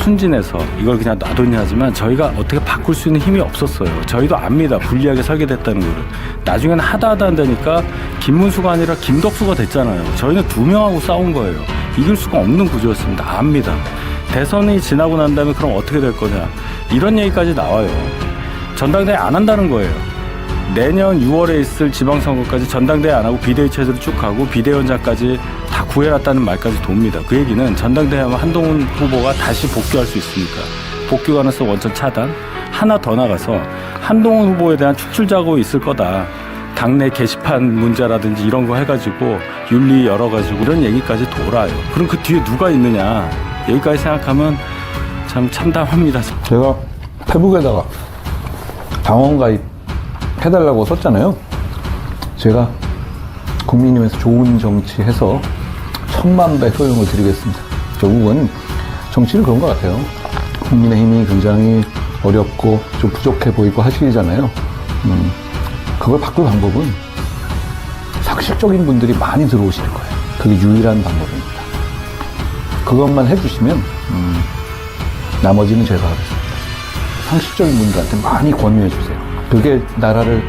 순진해서 이걸 그냥 놔뒀냐 하지만 저희가 어떻게 바꿀 수 있는 힘이 없었어요. 저희도 압니다. 불리하게 설계됐다는 거를. 나중에는 하다 한다니까 김문수가 아니라 김덕수가 됐잖아요. 저희는 두 명하고 싸운 거예요. 이길 수가 없는 구조였습니다. 압니다. 대선이 지나고 난 다음에 그럼 어떻게 될 거냐, 이런 얘기까지 나와요. 전당대회 안 한다는 거예요. 내년 6월에 있을 지방선거까지 전당대회 안 하고 비대위 체제로 쭉 가고 비대위원장까지 다 구해놨다는 말까지 돕니다. 그 얘기는 전당대회 하면 한동훈 후보가 다시 복귀할 수 있으니까 복귀 가능성 원천 차단. 하나 더 나가서 한동훈 후보에 대한 축출 작업이 있을 거다. 당내 게시판 문제라든지 이런 거 해가지고 윤리 열어가지고 이런 얘기까지 돌아요. 그럼 그 뒤에 누가 있느냐, 여기까지 생각하면 참 참담합니다. 제가 페북에다가 당원 가입 해달라고 썼잖아요. 제가 국민님에서 좋은 정치 해서 1000만 배 소용을 드리겠습니다. 결국은 정치는 그런 것 같아요. 국민의힘이 굉장히 어렵고 좀 부족해 보이고 하시잖아요. 그걸 바꿀 방법은 상식적인 분들이 많이 들어오실 거예요. 그게 유일한 방법입니다. 그것만 해주시면 나머지는 제가 하겠습니다. 상식적인 분들한테 많이 권유해 주세요. 그게 나라를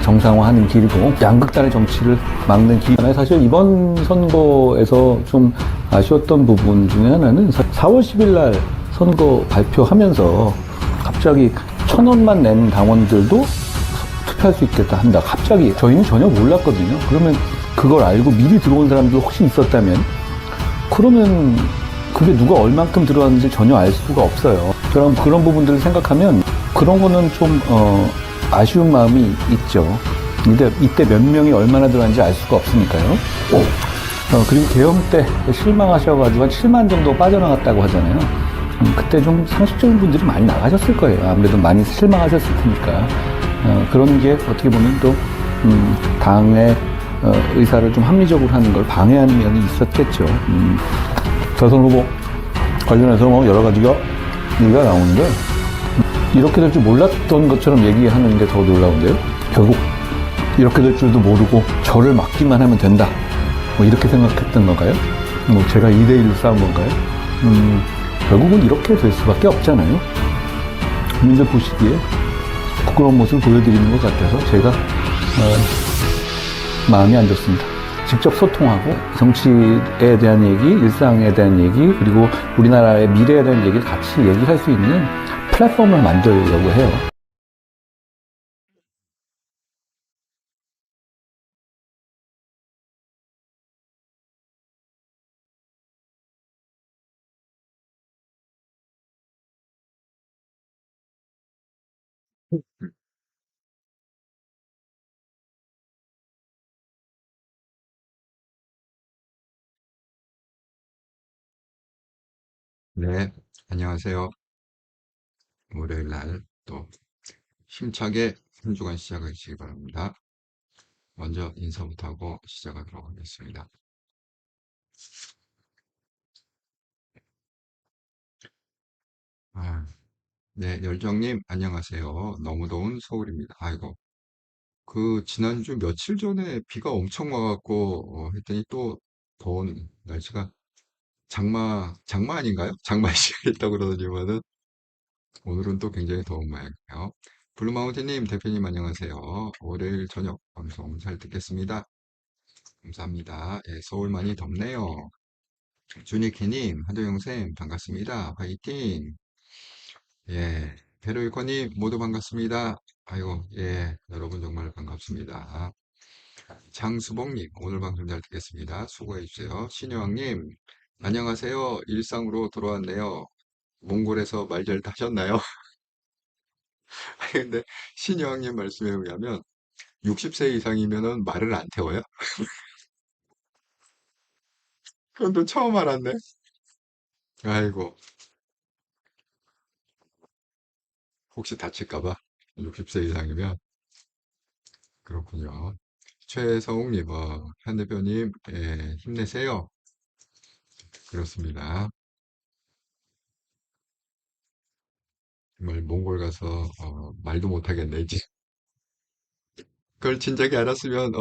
정상화하는 길이고 양극단의 정치를 막는 길이잖아요. 사실 이번 선거에서 좀 아쉬웠던 부분 중에 하나는 4월 10일 날 선거 발표하면서 갑자기 1,000원만 낸 당원들도 투표할 수 있겠다 한다. 갑자기 저희는 전혀 몰랐거든요. 그러면 그걸 알고 미리 들어온 사람도 혹시 있었다면, 그러면 그게 누가 얼만큼 들어왔는지 전혀 알 수가 없어요. 그럼 그런 부분들을 생각하면 그런 거는 좀 아쉬운 마음이 있죠. 근데 이때 몇 명이 얼마나 들어왔는지 알 수가 없으니까요. 그리고 계엄 때 실망하셔가지고 한 7만 정도 빠져나갔다고 하잖아요. 그때 좀 상식적인 분들이 많이 나가셨을 거예요. 아무래도 많이 실망하셨을 테니까. 그런 게 어떻게 보면 또 당의 의사를 좀 합리적으로 하는 걸 방해하는 면이 있었겠죠. 대선 후보 관련해서 뭐 여러 가지가 얘기가 나오는데, 이렇게 될 줄 몰랐던 것처럼 얘기하는 게 더 놀라운데요. 결국 이렇게 될 줄도 모르고 저를 막기만 하면 된다, 뭐 이렇게 생각했던 건가요? 뭐 제가 2대1로 싸운 건가요? 결국은 이렇게 될 수밖에 없잖아요. 국민들 보시기에 부끄러운 모습을 보여드리는 것 같아서 제가 마음이 안 좋습니다. 직접 소통하고 정치에 대한 얘기, 일상에 대한 얘기, 그리고 우리나라의 미래에 대한 얘기를 같이 얘기할 수 있는 플랫폼을 만들려고 해요. 네, 안녕하세요. 월요일 날 또 힘차게 한 주간 시작하시기 바랍니다. 먼저 인사부터 하고 시작하도록 하겠습니다. 아, 네, 열정님, 안녕하세요. 너무 더운 서울입니다. 아이고, 그, 지난주 며칠 전에 비가 엄청 와갖고, 했더니 또 더운 날씨가 장마 아닌가요? 장마 시작했다고 그러더니만은 오늘은 또 굉장히 더운 모양이에요. 블루마운틴님, 대표님 안녕하세요. 월요일 저녁 방송 잘 듣겠습니다. 감사합니다. 예, 서울 많이 덥네요. 주니키님, 한도영쌤 반갑습니다. 화이팅! 예, 페로이코님 모두 반갑습니다. 아이고, 예, 여러분 정말 반갑습니다. 장수봉님, 오늘 방송 잘 듣겠습니다. 수고해주세요. 신여왕님, 안녕하세요. 일상으로 돌아왔네요. 몽골에서 말 잘 타셨나요? 근데 신여왕님 말씀에 의하면 60세 이상이면은 말을 안 태워요? 그건 또 처음 알았네. 아이고, 혹시 다칠까 봐. 60세 이상이면. 그렇군요. 최성욱님, 현 대표님, 예, 힘내세요. 그렇습니다. 정말 몽골 가서, 말도 못하겠네, 이제. 그걸 진작에 알았으면,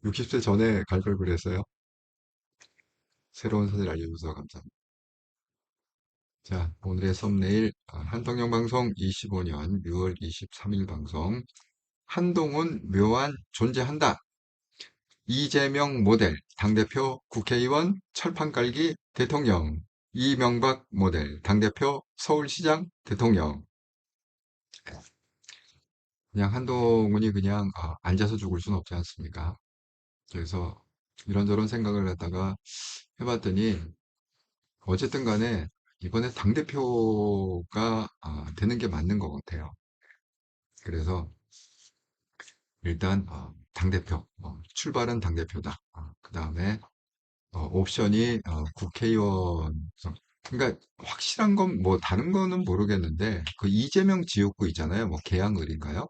60세 전에 갈 걸 그랬어요. 새로운 사실 알려줘서 감사합니다. 자, 오늘의 썸네일, 한동영 방송 25년 6월 23일 방송. 한동훈 묘안 존재한다. 이재명 모델, 당대표 국회의원 철판 깔기 대통령. 이명박 모델, 당대표 서울시장 대통령. 그냥 한동훈이 그냥 앉아서 죽을 수는 없지 않습니까? 그래서 이런저런 생각을 갖다가 해봤더니 어쨌든 간에 이번에 당대표가 되는 게 맞는 것 같아요. 그래서 일단 당대표, 출발은 당대표다. 그 다음에 옵션이 국회의원. 그러니까 확실한 건 뭐 다른 거는 모르겠는데 그 이재명 지역구 있잖아요. 뭐 계양을인가요?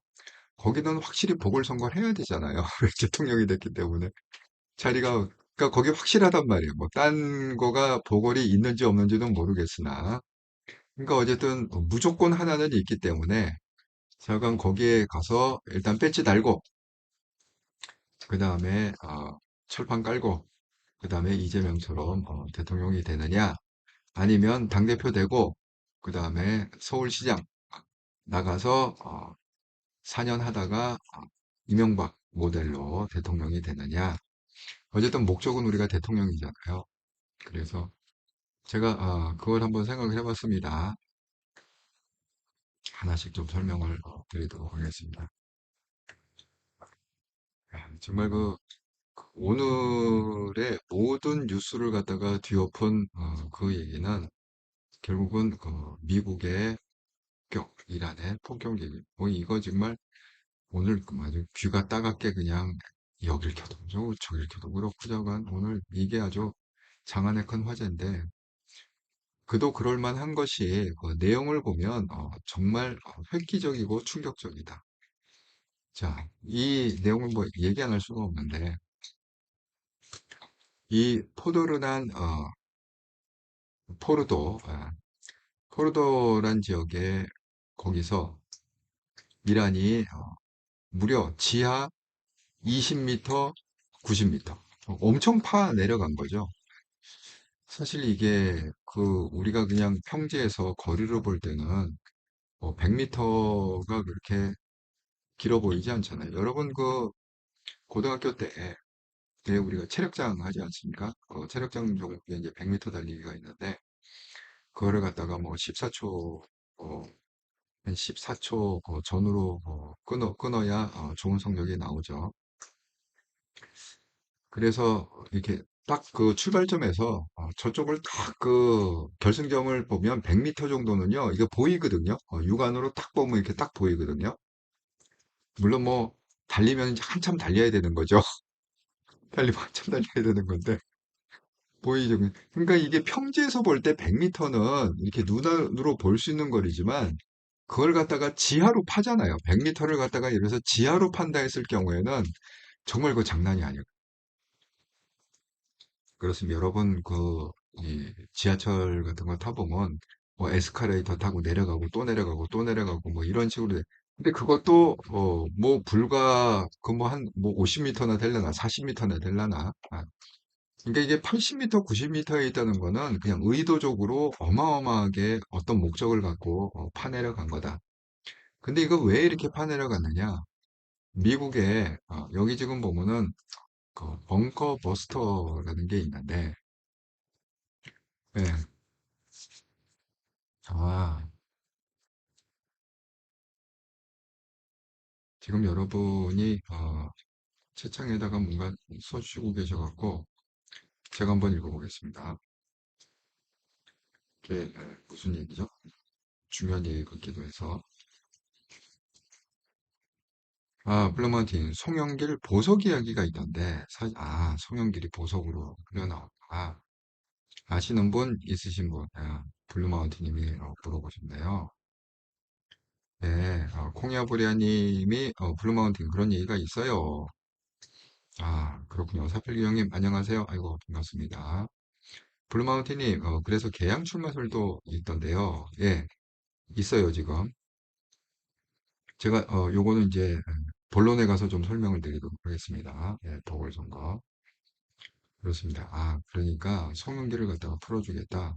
거기는 확실히 보궐선거를 해야 되잖아요. 대통령이 됐기 때문에. 자리가, 그러니까 거기 확실하단 말이에요. 뭐, 딴 거가 보궐이 있는지 없는지는 모르겠으나. 그러니까 어쨌든 무조건 하나는 있기 때문에, 자관 거기에 가서 일단 배지 달고, 그 다음에, 철판 깔고, 그 다음에 이재명처럼 대통령이 되느냐, 아니면 당대표 되고, 그 다음에 서울시장 나가서 4년 하다가 이명박 모델로 대통령이 되느냐. 어쨌든 목적은 우리가 대통령이잖아요. 그래서 제가 그걸 한번 생각을 해봤습니다. 하나씩 좀 설명을 드리도록 하겠습니다. 정말 그 오늘의 모든 뉴스를 갖다가 뒤엎은 그 얘기는 결국은 그 미국의 폭격, 이란의 폭격 얘기. 뭐 이거 정말 오늘 아주 귀가 따갑게 그냥 여길 켜도 저길 켜도 그렇고 저건 오늘 이게 아주 장안의 큰 화제인데 그도 그럴 만한 것이 그 내용을 보면 정말 획기적이고 충격적이다. 자, 이 내용을 뭐 얘기 안 할 수가 없는데 이 포도르난 포르도 포르도란 지역에 거기서 이란이 무려 지하 20m, 90m 엄청 파 내려간 거죠. 사실 이게 그 우리가 그냥 평지에서 거리로 볼 때는 100m가 그렇게 길어 보이지 않잖아요. 여러분 그 고등학교 때 우리가 체력장 하지 않습니까? 체력장 종목에 이제 100m 달리기가 있는데 그거를 갖다가 뭐 14초 한 14초 전후로 끊어야 좋은 성적이 나오죠. 그래서 이렇게 딱 그 출발점에서 저쪽을 딱 그 결승점을 보면 100m 정도는요, 이게 보이거든요. 육안으로 딱 보면 이렇게 딱 보이거든요. 물론 뭐 달리면 이제 한참 달려야 되는 거죠. 달리면 한참 달려야 되는 건데 보이죠. 그러니까 이게 평지에서 볼 때 100m는 이렇게 눈으로 볼 수 있는 거리지만 그걸 갖다가 지하로 파잖아요. 100m를 갖다가 예를 들어서 지하로 판다 했을 경우에는 정말 그 장난이 아니에요. 그렇습니다. 여러분 이 지하철 같은 거 타보면 뭐 에스컬레이터 타고 내려가고 또 내려가고 또 내려가고 뭐 이런 식으로 근데 그것도 뭐 불과 그 뭐 한 뭐 50m나 되려나 40m나 되려나 그러니까 이게 80m, 90m에 있다는 거는 그냥 의도적으로 어마어마하게 어떤 목적을 갖고 파내려 간 거다. 근데 이거 왜 이렇게 파내려 갔느냐? 미국에 여기 지금 보면은 그 벙커 버스터라는 게 있는데 예. 아, 지금 여러분이 채창에다가 뭔가 써주시고 계셔갖고 제가 한번 읽어보겠습니다. 이게 무슨 얘기죠? 중요한 얘기 같기도 해서 블루마운틴 송영길 보석 이야기가 있던데 송영길이 보석으로 흘러나왔다. 아시는 분 있으신 분? 블루마운틴님이 물어보셨네요. 네, 콩야보리아님이 블루마운틴 그런 얘기가 있어요. 그렇군요. 사필기 형님 안녕하세요. 아이고 반갑습니다. 블루마운틴님 그래서 계양 출마설도 있던데요. 예, 있어요 지금. 제가 요거는 이제 본론에 가서 좀 설명을 드리도록 하겠습니다. 예, 보궐선거. 그렇습니다. 그러니까 송영길을 갖다가 풀어주겠다.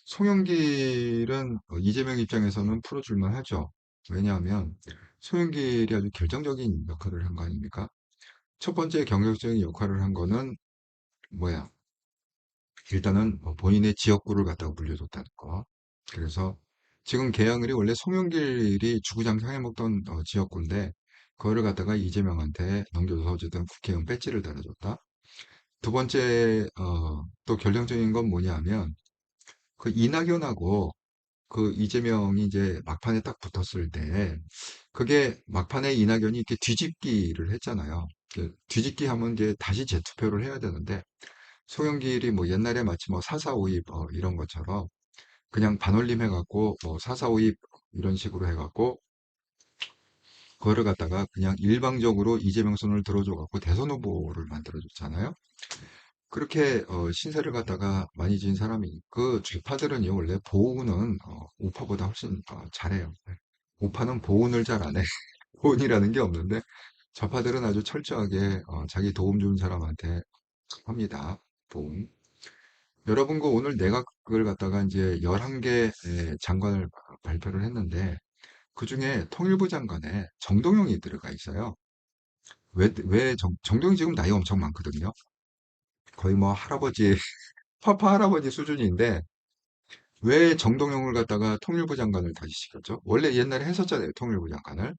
송영길은 이재명 입장에서는 풀어줄만 하죠. 왜냐하면 송영길이 아주 결정적인 역할을 한 거 아닙니까? 첫 번째 경력적인 역할을 한 거는 뭐야? 일단은 본인의 지역구를 갖다가 물려줬다는 거. 그래서 지금 계양을이 원래 송영길이 주구장창 해먹던 지역구인데 그거를 갖다가 이재명한테 넘겨줘서 어쨌든 국회의원 배지를 달아줬다. 두 번째 또 결정적인 건 뭐냐면 그 이낙연하고 그 이재명이 이제 막판에 딱 붙었을 때 그게 막판에 이낙연이 이렇게 뒤집기를 했잖아요. 뒤집기 하면 이제 다시 재투표를 해야 되는데 송영길이 뭐 옛날에 마치 뭐 4.4.5입 이런 것처럼 그냥 반올림 해갖고 뭐 4.4.5입 이런 식으로 해갖고 그거를 갖다가 그냥 일방적으로 이재명 손을 들어줘갖고 대선 후보를 만들어줬잖아요. 그렇게 신세를 갖다가 많이 지은 사람이 그 좌파들은요 원래 보훈은 우파보다 훨씬 잘해요. 네. 우파는 보훈을 잘 안 해. 보훈이라는 게 없는데 좌파들은 아주 철저하게 자기 도움 주는 사람한테 합니다. 보훈. 여러분 그 오늘 내각을 갖다가 이제 11개 장관을 발표를 했는데 그중에 통일부 장관에 정동영이 들어가 있어요. 왜 정동영이 지금 나이 엄청 많거든요. 거의 뭐 할아버지, 파파 할아버지 수준인데 왜 정동영을 갖다가 통일부 장관을 다시 시켰죠? 원래 옛날에 했었잖아요, 통일부 장관을.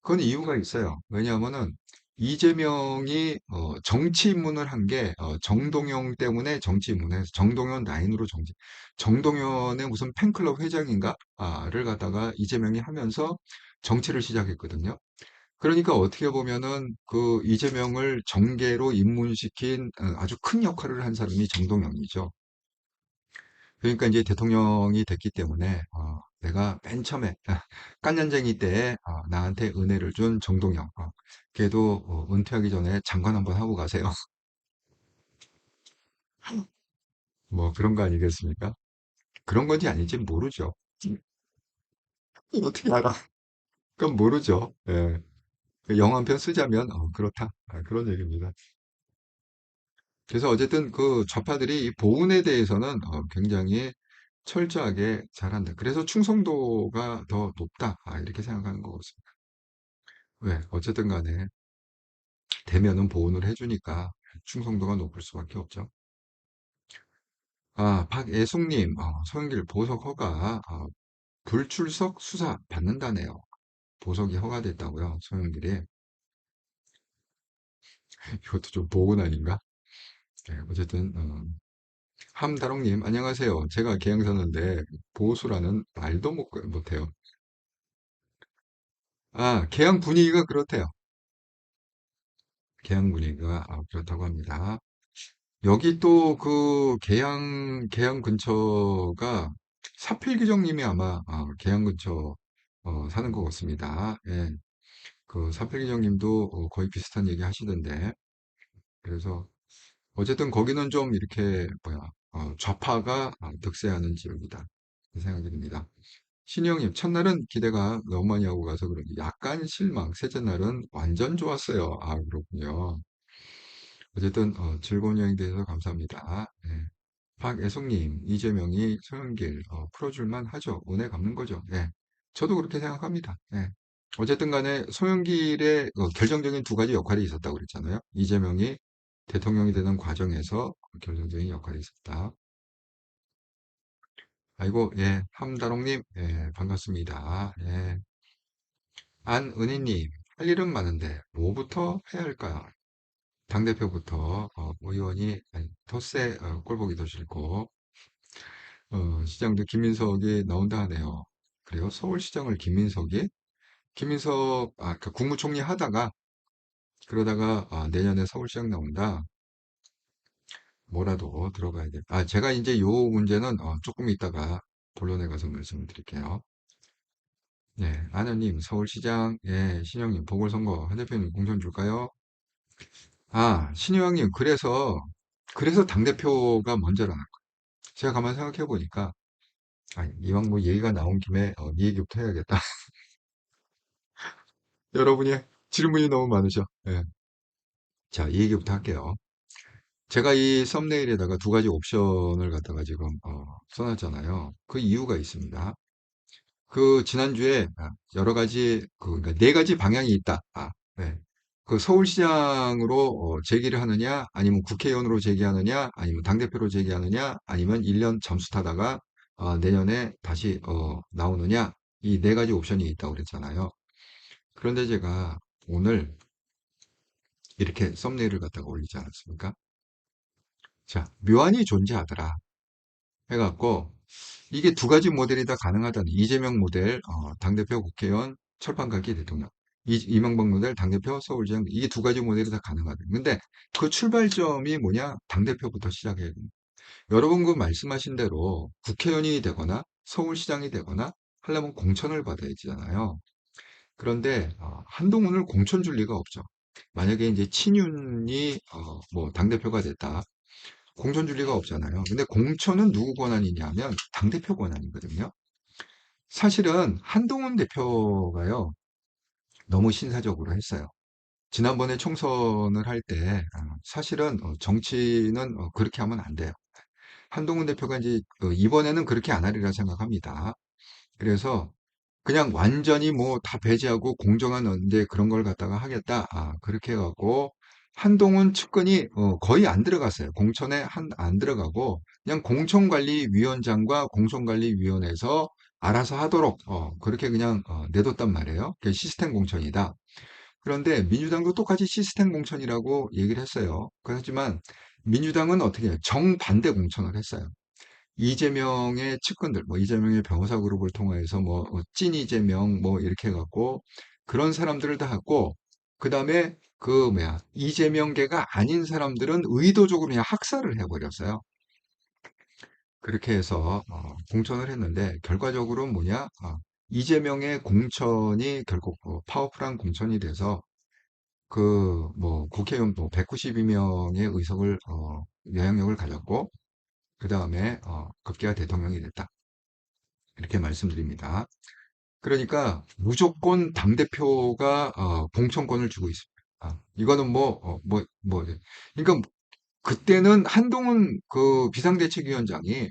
그건 이유가 있어요. 왜냐하면은 이재명이 정치 입문을 한 게 정동영 때문에 정치 입문해서 정동영 라인으로 정동영의 무슨 팬클럽 회장인가를 갖다가 이재명이 하면서 정치를 시작했거든요. 그러니까 어떻게 보면은 그 이재명을 정계로 입문시킨 아주 큰 역할을 한 사람이 정동영이죠. 그러니까 이제 대통령이 됐기 때문에 내가 맨 처음에 깐년쟁이 때 나한테 은혜를 준 정동영 걔도 은퇴하기 전에 장관 한번 하고 가세요. 뭐 그런 거 아니겠습니까? 그런 건지 아닌지 모르죠. 어떻게 알아? 그건 모르죠. 예. 영화 한 편 쓰자면 그렇다. 그런 얘기입니다. 그래서 어쨌든 그 좌파들이 이 보훈에 대해서는 굉장히 철저하게 잘한다. 그래서 충성도가 더 높다. 이렇게 생각하는 거거든요. 왜? 어쨌든 간에 대면은 보온을 해주니까 충성도가 높을 수밖에 없죠. 박애숙님, 서영길 보석 허가, 불출석 수사 받는다네요. 보석이 허가됐다고요, 서영길이. 이것도 좀 보온 아닌가? 네, 어쨌든, 함다롱님, 안녕하세요. 제가 계양 사는데 보수라는 말도 못해요. 계양 분위기가 그렇대요. 계양 분위기가 그렇다고 합니다. 여기 또 그 계양 근처가 사필기정님이 아마 계양 근처 사는 것 같습니다. 예, 그 사필기정님도 거의 비슷한 얘기 하시던데 그래서 어쨌든 거기는 좀 이렇게 뭐야 좌파가 득세하는 지역이다 이 생각이 듭니다. 신영님 첫날은 기대가 너무 많이 하고 가서 그런지 약간 실망. 셋째 날은 완전 좋았어요. 그렇군요. 어쨌든 즐거운 여행 되셔서 감사합니다. 네. 박애숙님, 이재명이 소연길 풀어줄만 하죠. 은혜 갚는 거죠. 네. 저도 그렇게 생각합니다. 네. 어쨌든 간에 소연길의 결정적인 두 가지 역할이 있었다고 그랬잖아요. 이재명이 대통령이 되는 과정에서 결정적인 역할이 있었다. 아이고, 예, 함다롱님, 예, 반갑습니다. 예. 안은희님, 할 일은 많은데 뭐부터 해야 할까요? 당대표부터 의원이 아니, 텃세 꼴보기 도 싫고 시장도 김민석이 나온다 하네요. 그래요? 서울시장을 김민석이? 김민석 그 국무총리 하다가 그러다가 내년에 서울시장 나온다. 뭐라도 들어가야 돼. 제가 이제 요 문제는 조금 이따가 본론에 가서 말씀을 드릴게요. 네, 아느님 서울시장 예, 신영님 보궐선거 한 대표님 공천 줄까요? 신영님 그래서 당대표가 먼저라는 거예요. 제가 가만 생각해 보니까 이왕 뭐 얘기가 나온 김에 이 얘기부터 해야겠다. 여러분이 질문이 너무 많으셔. 예. 자, 이 얘기부터 할게요. 제가 이 썸네일에다가 두 가지 옵션을 갖다가 지금 써놨잖아요. 그 이유가 있습니다. 그 지난주에 여러 가지 그러니까 네 가지 방향이 있다. 네. 그 서울시장으로 제기를 하느냐, 아니면 국회의원으로 제기하느냐, 아니면 당대표로 제기하느냐, 아니면 1년 잠수 타다가 내년에 다시 나오느냐, 이 네 가지 옵션이 있다고 그랬잖아요. 그런데 제가 오늘 이렇게 썸네일을 갖다가 올리지 않았습니까? 자, 묘안이 존재하더라 해갖고 이게 두 가지 모델이 다 가능하다는 이재명 모델 당대표 국회의원 철판가기 대통령 이명박 모델 당대표 서울시장 이게 두 가지 모델이 다 가능하다. 근데 그 출발점이 뭐냐? 당대표부터 시작해야 됩니다. 여러분 그 말씀하신 대로 국회의원이 되거나 서울시장이 되거나 하려면 공천을 받아야 되잖아요. 그런데 한동훈을 공천 줄 리가 없죠. 만약에 이제 친윤이 뭐 당대표가 됐다. 공천 줄 리가 없잖아요. 근데 공천은 누구 권한이냐면 당대표 권한이거든요. 사실은 한동훈 대표가요, 너무 신사적으로 했어요. 지난번에 총선을 할 때, 사실은 정치는 그렇게 하면 안 돼요. 한동훈 대표가 이제 이번에는 그렇게 안 하리라 생각합니다. 그래서 그냥 완전히 뭐 다 배제하고 공정한 언제 그런 걸 갖다가 하겠다. 그렇게 해갖고 한동훈 측근이 거의 안 들어갔어요. 공천에 안 들어가고 그냥 공천관리위원장과 공천관리위원회에서 알아서 하도록 그렇게 그냥 내뒀단 말이에요. 그게 시스템 공천이다. 그런데 민주당도 똑같이 시스템 공천이라고 얘기를 했어요. 그렇지만 민주당은 어떻게 해요? 정반대 공천을 했어요. 이재명의 측근들, 뭐 이재명의 변호사 그룹을 통해서 뭐 찐 이재명 뭐 이렇게 해갖고 그런 사람들을 다 갖고 그 다음에 그 뭐야 이재명계가 아닌 사람들은 의도적으로 그냥 학살을 해버렸어요. 그렇게 해서 공천을 했는데 결과적으로 뭐냐 이재명의 공천이 결국 파워풀한 공천이 돼서 그 뭐 국회의원 뭐 192명의 의석을 영향력을 가졌고 그 다음에 급기야 대통령이 됐다. 이렇게 말씀드립니다. 그러니까 무조건 당대표가 공천권을 주고 있습니다. 이거는 그러니까 그때는 한동훈 그 비상대책위원장이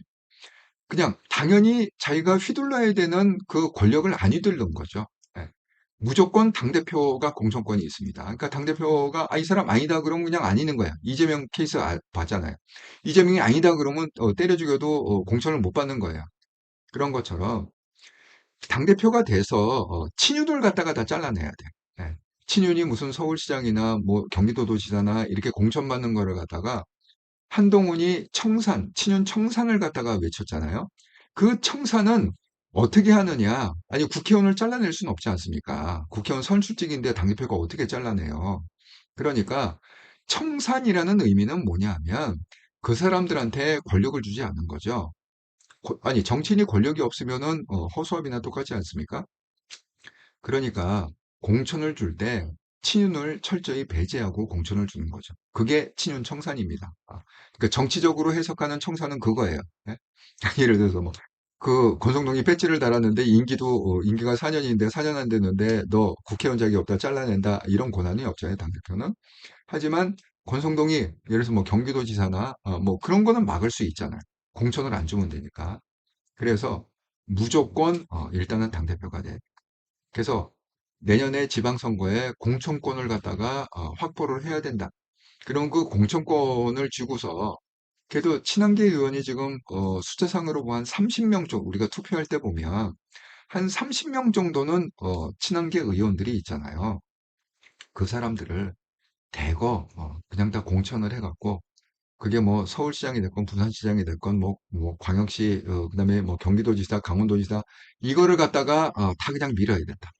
그냥 당연히 자기가 휘둘러야 되는 그 권력을 안 휘둘른 거죠. 예. 무조건 당대표가 공천권이 있습니다. 그러니까 당대표가 이 사람 아니다 그러면 그냥 아니는 거야. 이재명 케이스 봤잖아요. 이재명이 아니다 그러면 때려 죽여도 공천을 못 받는 거예요. 그런 것처럼 당대표가 돼서 친윤을 갖다가 다 잘라내야 돼. 예. 친윤이 무슨 서울시장이나 뭐 경기도도지사나 이렇게 공천받는 거를 갖다가 한동훈이 친윤 청산을 갖다가 외쳤잖아요. 그 청산은 어떻게 하느냐? 아니, 국회의원을 잘라낼 수는 없지 않습니까? 국회의원 선출직인데 당대표가 어떻게 잘라내요? 그러니까 청산이라는 의미는 뭐냐 하면 그 사람들한테 권력을 주지 않는 거죠. 아니, 정치인이 권력이 없으면은 허수아비나 똑같지 않습니까? 그러니까 공천을 줄 때 친윤을 철저히 배제하고 공천을 주는 거죠. 그게 친윤 청산입니다. 그러니까 정치적으로 해석하는 청산은 그거예요. 예? 예를 들어서 뭐 그 권성동이 배지를 달았는데 임기가 4년인데 4년 안 됐는데 너 국회의원 자격 없다 잘라낸다 이런 권한이 없잖아요, 당대표는. 하지만 권성동이 예를 들어서 뭐 경기도지사나 뭐 그런 거는 막을 수 있잖아요. 공천을 안 주면 되니까. 그래서 무조건 일단은 당대표가 돼. 그래서 내년에 지방선거에 공천권을 갖다가 확보를 해야 된다. 그런 그 공천권을 쥐고서 그래도 친한계 의원이 지금 숫자상으로 보면 한 30명 정도 우리가 투표할 때 보면 한 30명 정도는 친한계 의원들이 있잖아요. 그 사람들을 대거 그냥 다 공천을 해갖고 그게 뭐 서울시장이 됐건 부산시장이 됐건 뭐 광역시 그다음에 뭐 경기도지사 강원도지사 이거를 갖다가 다 그냥 밀어야 된다.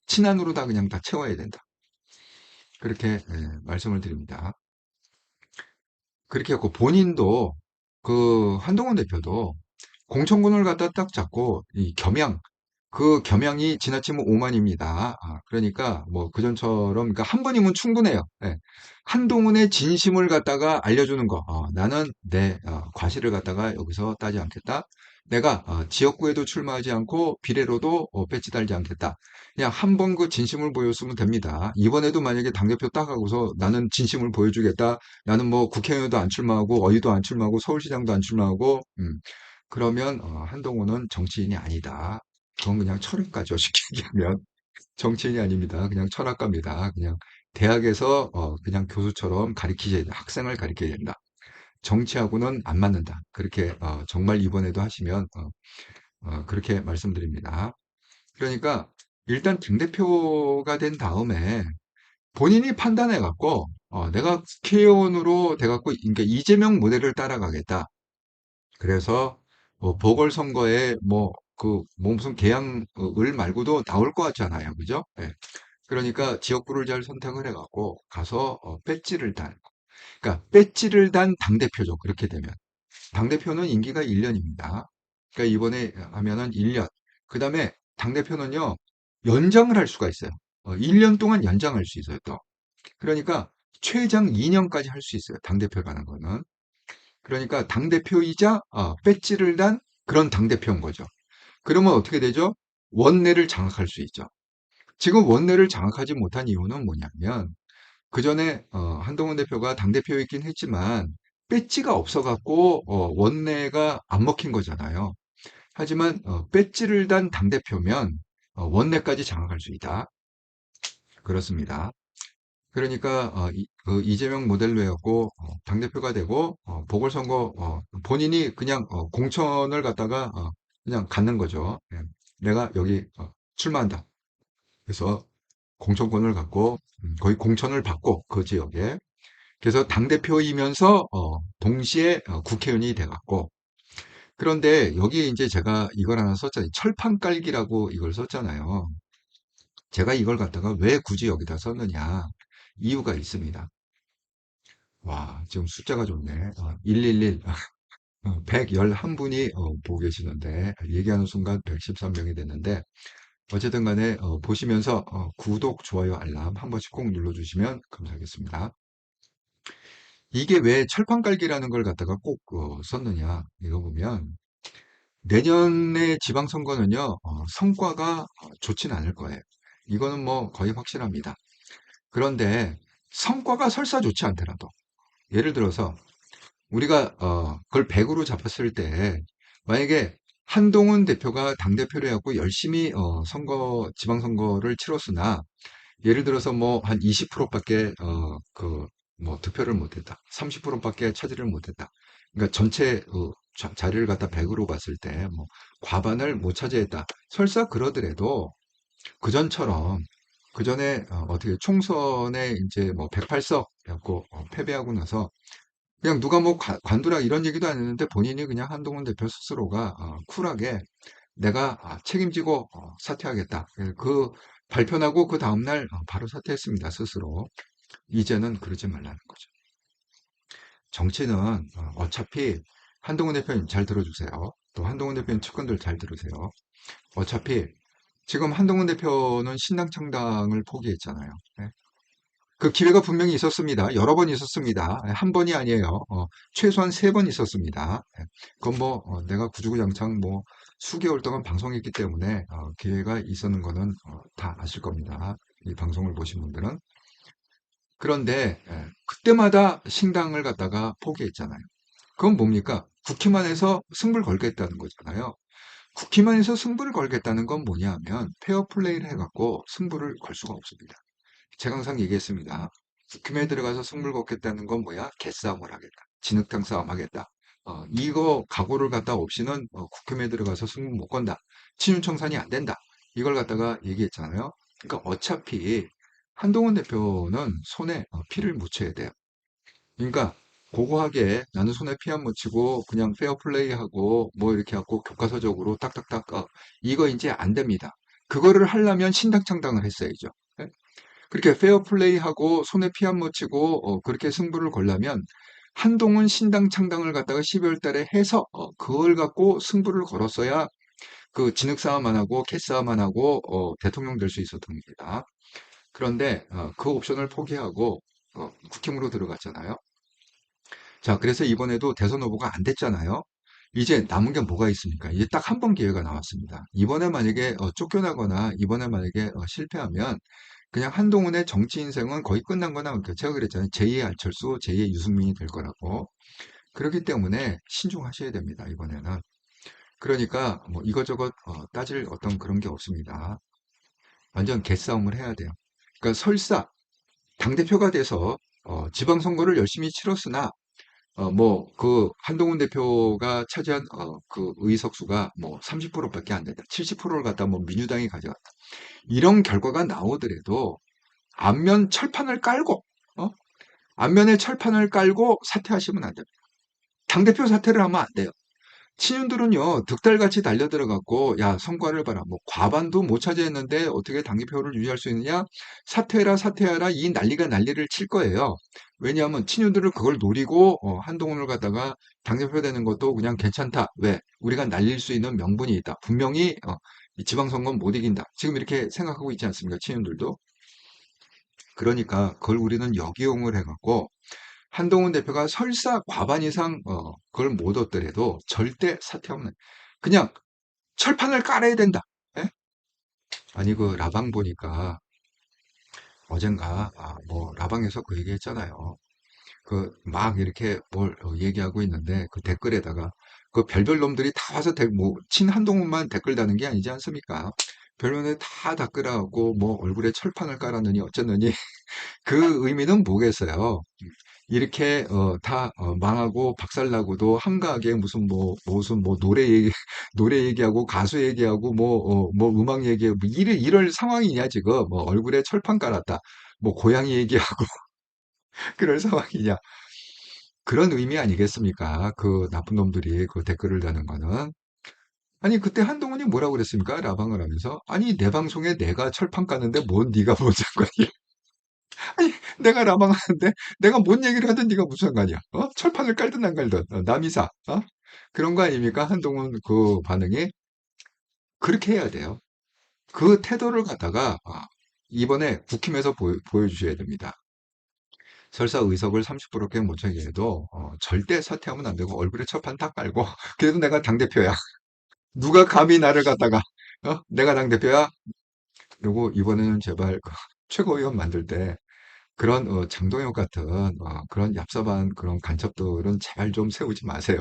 친안으로 다 그냥 다 채워야 된다. 그렇게 말씀을 드립니다. 그렇게 했고 본인도 그 한동훈 대표도 공천군을 갖다 딱 잡고 이 겸양 그 겸양이 지나치면 오만입니다. 그러니까 뭐 그전처럼 그러니까 한 번이면 충분해요. 예. 한동훈의 진심을 갖다가 알려주는 거. 나는 내 과실을 갖다가 여기서 따지 않겠다. 내가 지역구에도 출마하지 않고 비례로도 배치 달지 않겠다. 그냥 한 번 그 진심을 보였으면 됩니다. 이번에도 만약에 당대표 딱 하고서 나는 진심을 보여주겠다. 나는 뭐 국회의원도 안 출마하고 어디도 안 출마하고 서울시장도 안 출마하고 그러면 한동훈은 정치인이 아니다. 그건 그냥 철학가죠. 쉽게 얘기하면. 정치인이 아닙니다. 그냥 철학가입니다. 그냥 대학에서 그냥 교수처럼 가르치셔야 된다. 학생을 가르쳐야 된다. 정치하고는 안 맞는다. 그렇게 정말 이번에도 하시면 그렇게 말씀드립니다. 그러니까 일단 당대표가 된 다음에 본인이 판단해 갖고 내가 국회의원으로 돼 갖고 그러니까 이재명 모델을 따라가겠다. 그래서 보궐선거에 뭐 무슨 개항을 말고도 나올 것 같잖아요. 그죠? 예. 그러니까 지역구를 잘 선택을 해갖고 가서 배지를 단. 그러니까 배지를 단 당대표죠. 그렇게 되면. 당대표는 임기가 1년입니다. 그러니까 이번에 하면은 1년. 그 다음에 당대표는요, 연장을 할 수가 있어요. 1년 동안 연장할 수 있어요, 또. 그러니까 최장 2년까지 할 수 있어요. 당대표라는 거는. 그러니까 당대표이자 배지를 단 그런 당대표인 거죠. 그러면 어떻게 되죠? 원내를 장악할 수 있죠. 지금 원내를 장악하지 못한 이유는 뭐냐면 그 전에 한동훈 대표가 당대표였긴 했지만 배지가 없어갖고 원내가 안 먹힌 거잖아요. 하지만 배지를 단 당대표면 원내까지 장악할 수 있다. 그렇습니다. 그러니까 그 이재명 모델로 해갖고 당대표가 되고 보궐선거 본인이 그냥 공천을 갖다가 그냥 갖는 거죠. 예. 내가 여기 출마한다. 그래서 공천권을 갖고 거의 공천을 받고 그 지역에 그래서 당대표이면서 동시에 국회의원이 돼갖고 그런데 여기 이제 제가 이걸 하나 썼잖아요. 철판 깔기라고 이걸 썼잖아요. 제가 이걸 갖다가 왜 굳이 여기다 썼느냐 이유가 있습니다. 와, 지금 숫자가 좋네. 111, 111분이 보고 계시는데, 얘기하는 순간 113명이 됐는데, 어쨌든 간에 보시면서 구독, 좋아요, 알람 한 번씩 꼭 눌러주시면 감사하겠습니다. 이게 왜 철판 깔기라는 걸 갖다가 꼭 썼느냐, 이거 보면, 내년의 지방선거는요, 성과가 좋진 않을 거예요. 이거는 뭐 거의 확실합니다. 그런데 성과가 설사 좋지 않더라도, 예를 들어서 우리가 그걸 100으로 잡았을 때 만약에 한동훈 대표가 당대표를 해갖고 열심히 지방선거를 치렀으나 예를 들어서 뭐 한 20%밖에 뭐 득표를 못했다. 30%밖에 차지를 못했다. 그러니까 전체 자리를 갖다 100으로 봤을 때 뭐 과반을 못 차지했다. 설사 그러더라도 그전처럼 그전에 어떻게 총선에 이제 뭐 108석이었고 패배하고 나서 그냥 누가 뭐 관두라 이런 얘기도 안 했는데 본인이 그냥 한동훈 대표 스스로가 쿨하게 내가 책임지고 사퇴하겠다. 그 발표 나고 그 다음날 바로 사퇴했습니다. 스스로. 이제는 그러지 말라는 거죠. 정치는 어차피 한동훈 대표님 잘 들어주세요. 또 한동훈 대표님 측근들 잘 들으세요. 어차피 지금 한동훈 대표는 신당 창당을 포기했잖아요. 네. 그 기회가 분명히 있었습니다. 여러 번 있었습니다. 한 번이 아니에요. 최소한 3번 있었습니다. 그건 뭐 내가 구주구장창 뭐 수개월 동안 방송했기 때문에 기회가 있었는 거는 다 아실 겁니다. 이 방송을 보신 분들은. 그런데 그때마다 신당을 갖다가 포기했잖아요. 그건 뭡니까? 국회만 해서 승부를 걸겠다는 거잖아요. 국회만 해서 승부를 걸겠다는 건 뭐냐 하면 페어플레이를 해갖고 승부를 걸 수가 없습니다. 제가 항상 얘기했습니다. 국힘에 들어가서 승부를 걷겠다는 건 뭐야? 개싸움을 하겠다. 진흙탕 싸움 하겠다. 이거 각오를 갖다 없이는 국힘에 들어가서 승부 못 건다. 친윤청산이 안 된다. 이걸 갖다가 얘기했잖아요. 그러니까 어차피 한동훈 대표는 손에 피를 묻혀야 돼요. 그러니까 고고하게 나는 손에 피 안 묻히고 그냥 페어플레이하고 뭐 이렇게 하고 교과서적으로 딱딱딱 이거 이제 안 됩니다. 그거를 하려면 신당창당을 했어야죠. 예? 그렇게 페어플레이하고 손에 피 안 묻히고 그렇게 승부를 걸려면 한동훈 신당 창당을 갖다가 12월 달에 해서 그걸 갖고 승부를 걸었어야 그 진흙 싸움 안 하고 캐싸움 안 하고 대통령 될 수 있었던 겁니다. 그런데 그 옵션을 포기하고 국힘으로 들어갔잖아요. 자, 그래서 이번에도 대선 후보가 안 됐잖아요. 이제 남은 게 뭐가 있습니까? 이제 딱 한 번 기회가 남았습니다. 이번에 만약에 쫓겨나거나 이번에 만약에 실패하면 그냥 한동훈의 정치 인생은 거의 끝난 거나 제가 그랬잖아요. 제2의 안철수, 제2의 유승민이 될 거라고. 그렇기 때문에 신중하셔야 됩니다. 이번에는. 그러니까 뭐 이것저것 따질 어떤 그런 게 없습니다. 완전 개싸움을 해야 돼요. 그러니까 설사 당대표가 돼서 지방선거를 열심히 치렀으나 뭐 그 한동훈 대표가 차지한 그 의석수가 뭐 30%밖에 안 된다. 70%를 갖다 뭐 민주당이 가져갔다. 이런 결과가 나오더라도 안면 철판을 깔고 어? 안면에 철판을 깔고 사퇴하시면 안 됩니다. 당대표 사퇴를 하면 안 돼요. 친윤들은요, 득달같이 달려들어갖고, 야, 성과를 봐라. 뭐, 과반도 못 차지했는데 어떻게 당기표를 유지할 수 있느냐? 사퇴해라, 사퇴해라. 이 난리가 난리를 칠 거예요. 왜냐하면 친윤들은 그걸 노리고, 한동훈을 갖다가 당대표 되는 것도 그냥 괜찮다. 왜? 우리가 날릴 수 있는 명분이 있다. 분명히, 이 지방선거는 못 이긴다. 지금 이렇게 생각하고 있지 않습니까? 친윤들도. 그러니까 그걸 우리는 역이용을 해갖고, 한동훈 대표가 설사 과반 이상 그걸 못 얻더라도 절대 사퇴 없는 그냥 철판을 깔아야 된다. 예? 아니 그 라방 보니까 어젠가 뭐 라방에서 그 얘기했잖아요. 그 막 이렇게 뭘 얘기하고 있는데 그 댓글에다가 그 별별 놈들이 다 와서 친 한동훈만 댓글 다는 게 아니지 않습니까? 별론에 다 댓글하고 뭐 얼굴에 철판을 깔았느니 어쨌느니 그 의미는 뭐겠어요? 이렇게 다 망하고 박살나고도 한가하게 무슨 뭐 노래 얘기 노래 얘기하고 가수 얘기하고 뭐 음악 얘기하고 뭐 이럴 상황이냐 지금 뭐 얼굴에 철판 깔았다 뭐 고양이 얘기하고 그럴 상황이냐 그런 의미 아니겠습니까? 그 나쁜 놈들이 그 댓글을 다는 거는 아니 그때 한동훈이 뭐라고 그랬습니까? 라방을 하면서 아니 내 방송에 내가 철판 까는데 뭔 네가 뭔 상관이야? 아니, 내가 라방하는데 내가 뭔 얘기를 하든 네가 무슨 상관이야? 철판을 깔든 안 깔든 남이사 그런 거 아닙니까? 한동훈 그 반응이 그렇게 해야 돼요. 그 태도를 갖다가 이번에 국힘에서 보여주셔야 됩니다. 설사 의석을 30%께 못 차게 해도 절대 사퇴하면 안 되고 얼굴에 철판 딱 깔고 그래도 내가 당대표야. 누가 감히 나를 갖다가 내가 당대표야? 그리고 이번에는 제발 그 최고위원 만들 때 그런 장동혁 같은 그런 얍삽한 그런 간첩들은 제발 좀 세우지 마세요.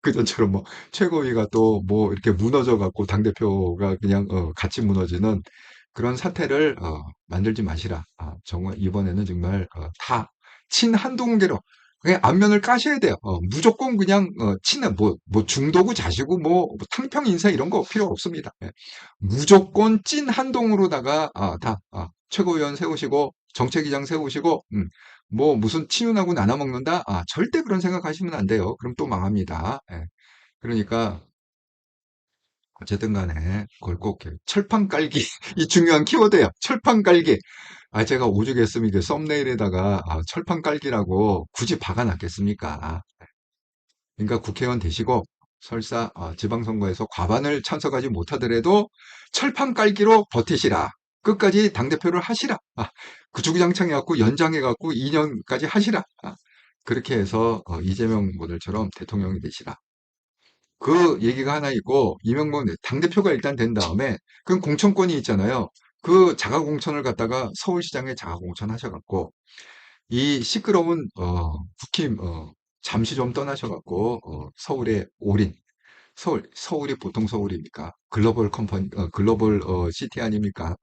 그전처럼 뭐 최고위가 또 뭐 이렇게 무너져 갖고 당대표가 그냥 같이 무너지는 그런 사태를 만들지 마시라. 정말 이번에는 정말 다 친한동계로 그냥 안면을 까셔야 돼요. 무조건 그냥 친한 뭐 중도고 자시고 뭐 탕평 인사 이런 거 필요 없습니다. 예. 무조건 찐 한동으로다가 다 최고위원 세우시고 정책위장 세우시고 뭐 무슨 친윤하고 나눠 먹는다? 절대 그런 생각하시면 안 돼요. 그럼 또 망합니다. 예. 그러니까 어쨌든 간에 그걸 꼭 철판 깔기 이 중요한 키워드예요. 철판 깔기. 제가 오죽했으면 이게 썸네일에다가 철판 깔기라고 굳이 박아놨겠습니까? 그러니까 국회의원 되시고 설사 지방선거에서 과반을 찬성하지 못하더라도 철판 깔기로 버티시라. 끝까지 당대표를 하시라. 그 주구장창해갖고 연장해갖고 2년까지 하시라. 그렇게 해서 이재명 모델처럼 대통령이 되시라. 그 얘기가 하나 있고 이명박 당대표가 일단 된 다음에 그 공천권이 있잖아요. 그 자가공천을 갖다가 서울시장에 자가공천 하셔갖고 이 시끄러운 국힘 잠시 좀 떠나셔갖고 서울에 올인 서울이 보통 서울입니까? 글로벌 컴퍼니 글로벌 시티 아닙니까?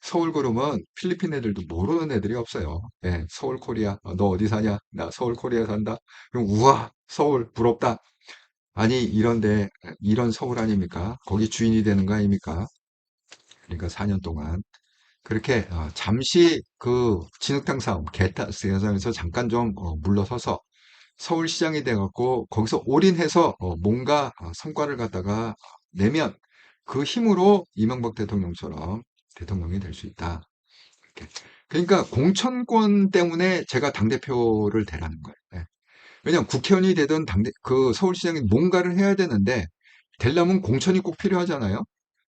서울 그러면 필리핀 애들도 모르는 애들이 없어요. 예, 서울 코리아 너 어디 사냐? 나 서울 코리아 산다. 그럼 우와 서울 부럽다. 아니 이런데 이런 서울 아닙니까? 거기 주인이 되는 거 아닙니까? 그러니까 4년 동안 그렇게 잠시 그 진흙탕 싸움, 개타 싸움에서 잠깐 좀 물러서서 서울시장이 돼갖고 거기서 올인해서 뭔가 성과를 갖다가 내면 그 힘으로 이명박 대통령처럼 대통령이 될 수 있다. 이렇게. 그러니까 공천권 때문에 제가 당대표를 대라는 거예요. 예. 왜냐면 국회의원이 되든 그 서울시장이 뭔가를 해야 되는데 되려면 공천이 꼭 필요하잖아요.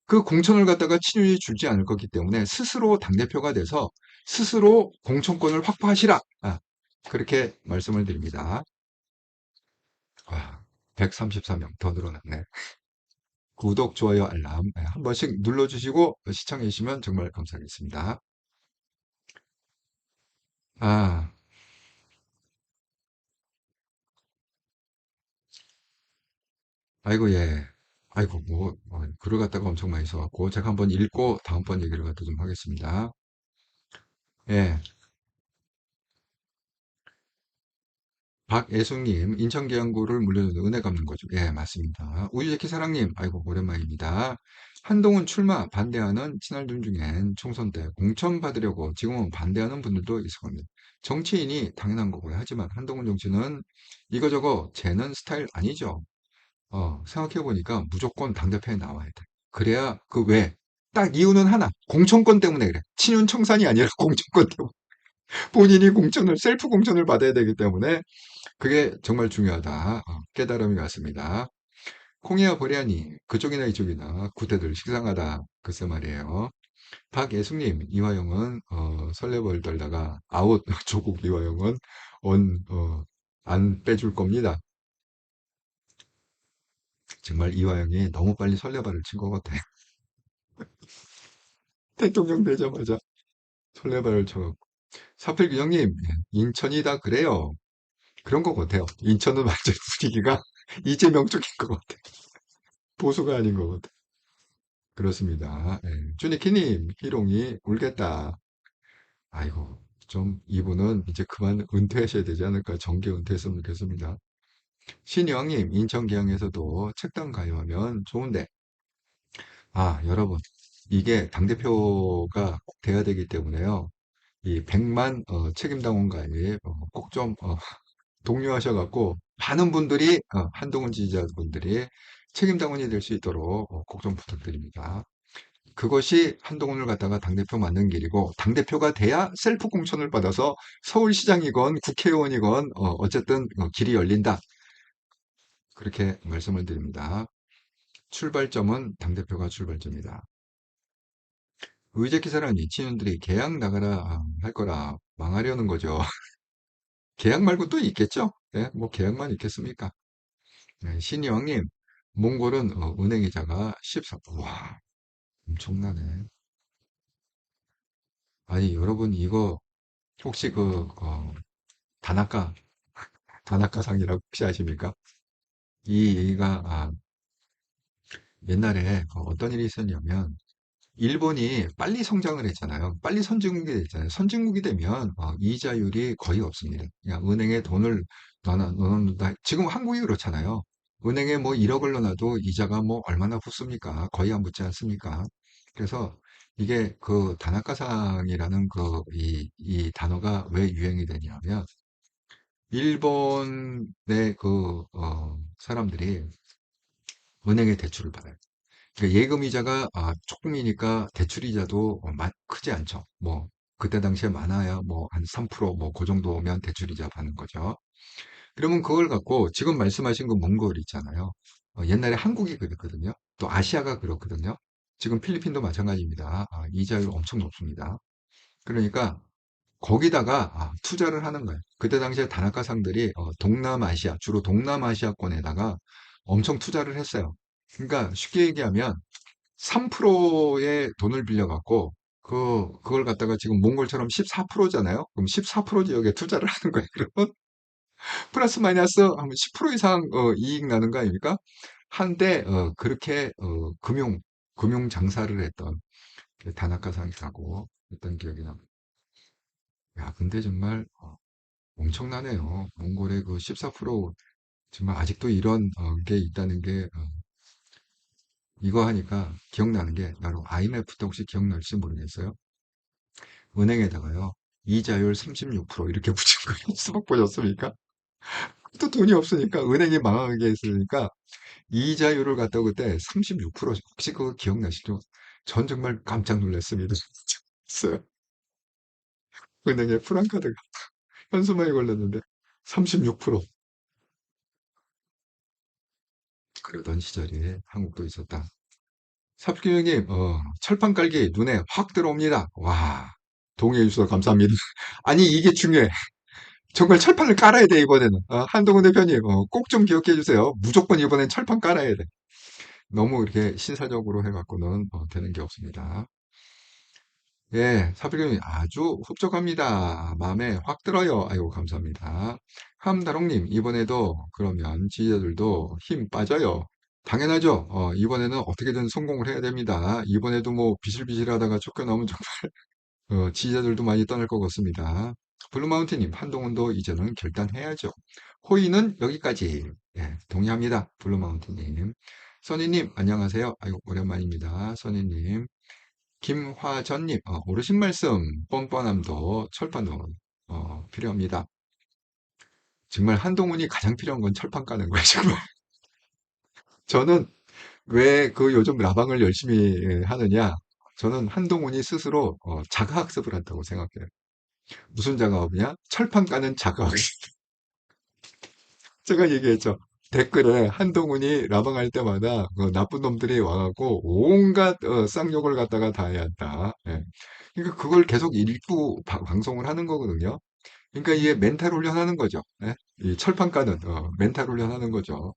그 공천을 갖다가 친윤이 주지 않을 거기 때문에 스스로 당대표가 돼서 스스로 공천권을 확보하시라. 그렇게 말씀을 드립니다. 와, 134명 더 늘어났네. 구독, 좋아요, 알람 한 번씩 눌러주시고 시청해 주시면 정말 감사하겠습니다. 아, 아이고, 예. 아이고, 뭐, 글을 갖다가 엄청 많이 써갖고, 제가 한번 읽고, 다음번 얘기를 갖다 좀 하겠습니다. 예. 박애숙님, 인천계양구를 물려주는 은혜 갚는 거죠. 예, 맞습니다. 우유제키 사랑님, 아이고, 오랜만입니다. 한동훈 출마 반대하는 친할들 중엔 총선 때 공천 받으려고 지금은 반대하는 분들도 있을 겁니다. 정치인이 당연한 거고요. 하지만 한동훈 정치는 이거저거 재는 스타일 아니죠. 생각해보니까 무조건 당대표에 나와야 돼. 그래야 그 왜? 딱 이유는 하나. 공천권 때문에 그래. 친윤 청산이 아니라 공천권 때문에. 본인이 공천을, 셀프 공천을 받아야 되기 때문에 그게 정말 중요하다. 깨달음이 왔습니다. 콩이야 보리아니, 그쪽이나 이쪽이나 구태들 식상하다. 글쎄 말이에요. 박예숙님, 이화영은, 설레벌 떨다가 아웃, 조국 이화영은 안 빼줄 겁니다. 정말 이화영이 너무 빨리 설레발을 친 것 같아. 대통령 되자마자 설레발을 쳐갖고. 사필규정님, 인천이 다 그래요. 그런 것 같아요. 인천은 완전 분위기가 이재명 쪽인 것 같아. 보수가 아닌 것 같아. 그렇습니다. 예. 주니키님, 희롱이 울겠다. 아이고, 좀 이분은 이제 그만 은퇴하셔야 되지 않을까. 정계 은퇴했으면 좋겠습니다. 신여왕님, 인천계양에서도 책당 가요하면 좋은데. 여러분, 이게 당대표가 꼭 돼야 되기 때문에요. 이 100만 책임당원가에 꼭 좀 독려하셔갖고 많은 분들이 한동훈 지지자분들이 책임당원이 될 수 있도록 꼭 좀 부탁드립니다. 그것이 한동훈을 갖다가 당대표 만든 길이고 당대표가 돼야 셀프 공천을 받아서 서울시장이건 국회의원이건 어쨌든 길이 열린다. 그렇게 말씀을 드립니다. 출발점은 당대표가 출발점이다. 의제 기사라니 친윤들이 계약 나가라 할 거라 망하려는 거죠. 계약 말고 또 있겠죠? 네, 뭐 계약만 있겠습니까? 네, 신이왕님, 몽골은 은행이자가 14, 와, 엄청나네. 아니, 여러분, 이거 혹시 다나카, 다나카상이라고 혹시 아십니까? 이 얘기가, 옛날에 어떤 일이 있었냐면, 일본이 빨리 성장을 했잖아요. 빨리 선진국이 됐잖아요. 선진국이 되면 이자율이 거의 없습니다. 그냥 은행에 돈을 넣어놓는다. 지금 한국이 그렇잖아요. 은행에 뭐 1억을 넣어놔도 이자가 뭐 얼마나 붙습니까? 거의 안 붙지 않습니까? 그래서 이게 그 다나카상이라는 이 단어가 왜 유행이 되냐면 일본의 사람들이 은행에 대출을 받아요. 그러니까 예금 이자가 조금이니까 대출 이자도 크지 않죠. 뭐 그때 당시에 많아야 뭐 한 3%뭐 그 정도면 대출 이자 받는 거죠. 그러면 그걸 갖고 지금 말씀하신 그 몽골 있잖아요. 옛날에 한국이 그랬거든요. 또 아시아가 그렇거든요. 지금 필리핀도 마찬가지입니다. 이자율 엄청 높습니다. 그러니까 거기다가 투자를 하는 거예요. 그때 당시에 다나카 상들이 동남아시아, 주로 동남아시아권에다가 엄청 투자를 했어요. 그러니까 쉽게 얘기하면 3%의 돈을 빌려갖고 그걸 갖다가 지금 몽골처럼 14%잖아요. 그럼 14% 지역에 투자를 하는 거예요. 그러면 플러스 마이너스 하면 10% 이상 이익 나는 거 아닙니까? 한때 그렇게 금융 장사를 했던 그 다나카상이라고 했던 기억이 납니다. 야, 근데 정말 엄청나네요. 몽골의 그 14% 정말 아직도 이런 게 있다는 게 이거 하니까 기억나는 게 바로 IMF 때 혹시 기억날지 모르겠어요. 은행에다가요. 이자율 36% 이렇게 붙인 거 수박 보셨습니까? 또 돈이 없으니까 은행이 망하게 했으니까 이자율을 갖다 그때 36% 혹시 그거 기억나시죠? 전 정말 깜짝 놀랐습니다. 있어요. 은행에 프랑카드가 현수막이 걸렸는데 36% 그러던 시절에 한국도 있었다. 삽교형님, 철판 깔기 눈에 확 들어옵니다. 와, 동의해 주셔서 감사합니다. 아니, 이게 중요해. 정말 철판을 깔아야 돼, 이번에는. 한동훈 대표님, 꼭 좀 기억해 주세요. 무조건 이번엔 철판 깔아야 돼. 너무 이렇게 신사적으로 해갖고는 되는 게 없습니다. 예, 사비경이 아주 흡족합니다. 마음에 확 들어요. 아이고, 감사합니다. 함다롱님, 이번에도 그러면 지지자들도 힘 빠져요. 당연하죠. 이번에는 어떻게든 성공을 해야 됩니다. 이번에도 뭐 비실비실 하다가 쫓겨나오면 지지자들도 많이 떠날 것 같습니다. 블루마운틴님, 한동훈도 이제는 결단해야죠. 호의는 여기까지. 예, 동의합니다. 블루마운틴님. 써니님, 안녕하세요. 아이고, 오랜만입니다. 써니님. 김화전님, 오르신 말씀, 뻔뻔함도 철판도 필요합니다. 정말 한동훈이 가장 필요한 건 철판 까는 거예요, 정말. 저는 왜 그 요즘 라방을 열심히 하느냐? 저는 한동훈이 스스로 자가학습을 한다고 생각해요. 무슨 작업이냐? 철판 까는 작업. 제가 얘기했죠. 댓글에 한동훈이 라방할 때마다 그 나쁜 놈들이 와갖고 온갖 쌍욕을 갖다가 다 해야 한다. 예. 그러니까 그걸 계속 읽고 방송을 하는 거거든요. 그러니까 이게 멘탈 훈련하는 거죠. 예? 이 철판 까는 멘탈 훈련하는 거죠.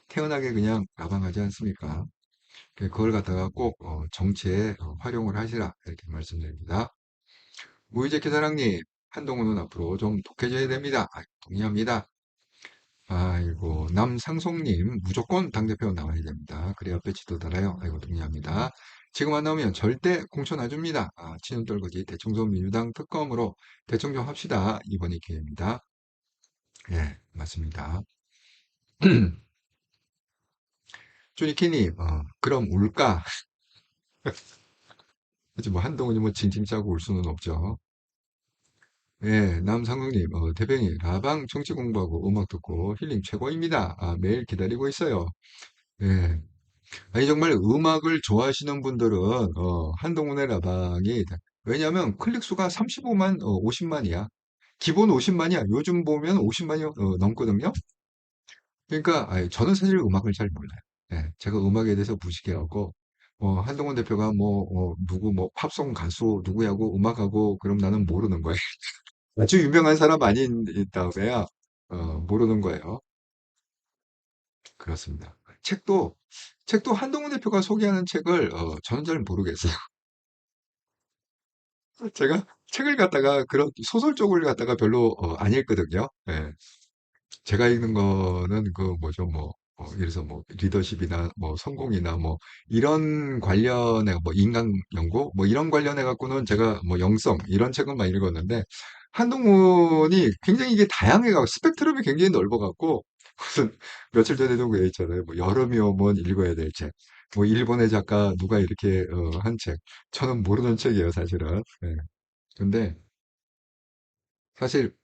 태연하게 그냥 라방하지 않습니까? 그걸 갖다가 꼭 정치에 활용을 하시라 이렇게 말씀드립니다. 무이제키 사랑님, 한동훈은 앞으로 좀 독해져야 됩니다. 동의합니다. 아이고, 남상송님, 무조건 당대표 나와야 됩니다. 그래야 배치도 달아요. 아이고, 동의합니다. 지금 안 나오면 절대 공천 안 줍니다. 친윤떨거지 대청소 민주당 특검으로 대청 좀 합시다. 이번이 기회입니다. 예, 맞습니다. 쪼니키님, 그럼 울까? 그치, 뭐, 한동훈이 뭐, 징징 짜고 울 수는 없죠. 예, 남상국님, 대표님, 라방 정치 공부하고 음악 듣고 힐링 최고입니다. 매일 기다리고 있어요. 예. 아니, 정말 음악을 좋아하시는 분들은, 한동훈의 라방이, 왜냐면 클릭 수가 35만, 50만이야. 기본 50만이야. 요즘 보면 50만이 넘거든요. 그러니까, 아니, 저는 사실 음악을 잘 몰라요. 예, 제가 음악에 대해서 무식해하고, 한동훈 대표가 뭐, 누구 뭐, 팝송 가수 누구야고 음악하고, 그럼 나는 모르는 거예요. 아주 유명한 사람 아닌 다음에야 모르는 거예요. 그렇습니다. 책도 한동훈 대표가 소개하는 책을 저는 잘 모르겠어요. 제가 책을 갖다가 그런 소설 쪽을 갖다가 별로 안 읽거든요. 예. 제가 읽는 거는 그 뭐죠 뭐 예를 들어서 뭐 리더십이나 뭐 성공이나 뭐 이런 관련해 뭐 인간 연구 뭐 이런 관련해 갖고는 제가 뭐 영성 이런 책은 많이 읽었는데 한동훈이 굉장히 이게 다양해가 스펙트럼이 굉장히 넓어 갖고 무슨 며칠 전에도 그 있잖아요. 뭐 여름이 오면 읽어야 될 책. 뭐 일본의 작가 누가 이렇게 한 책. 저는 모르는 책이에요, 사실은. 예. 근데 사실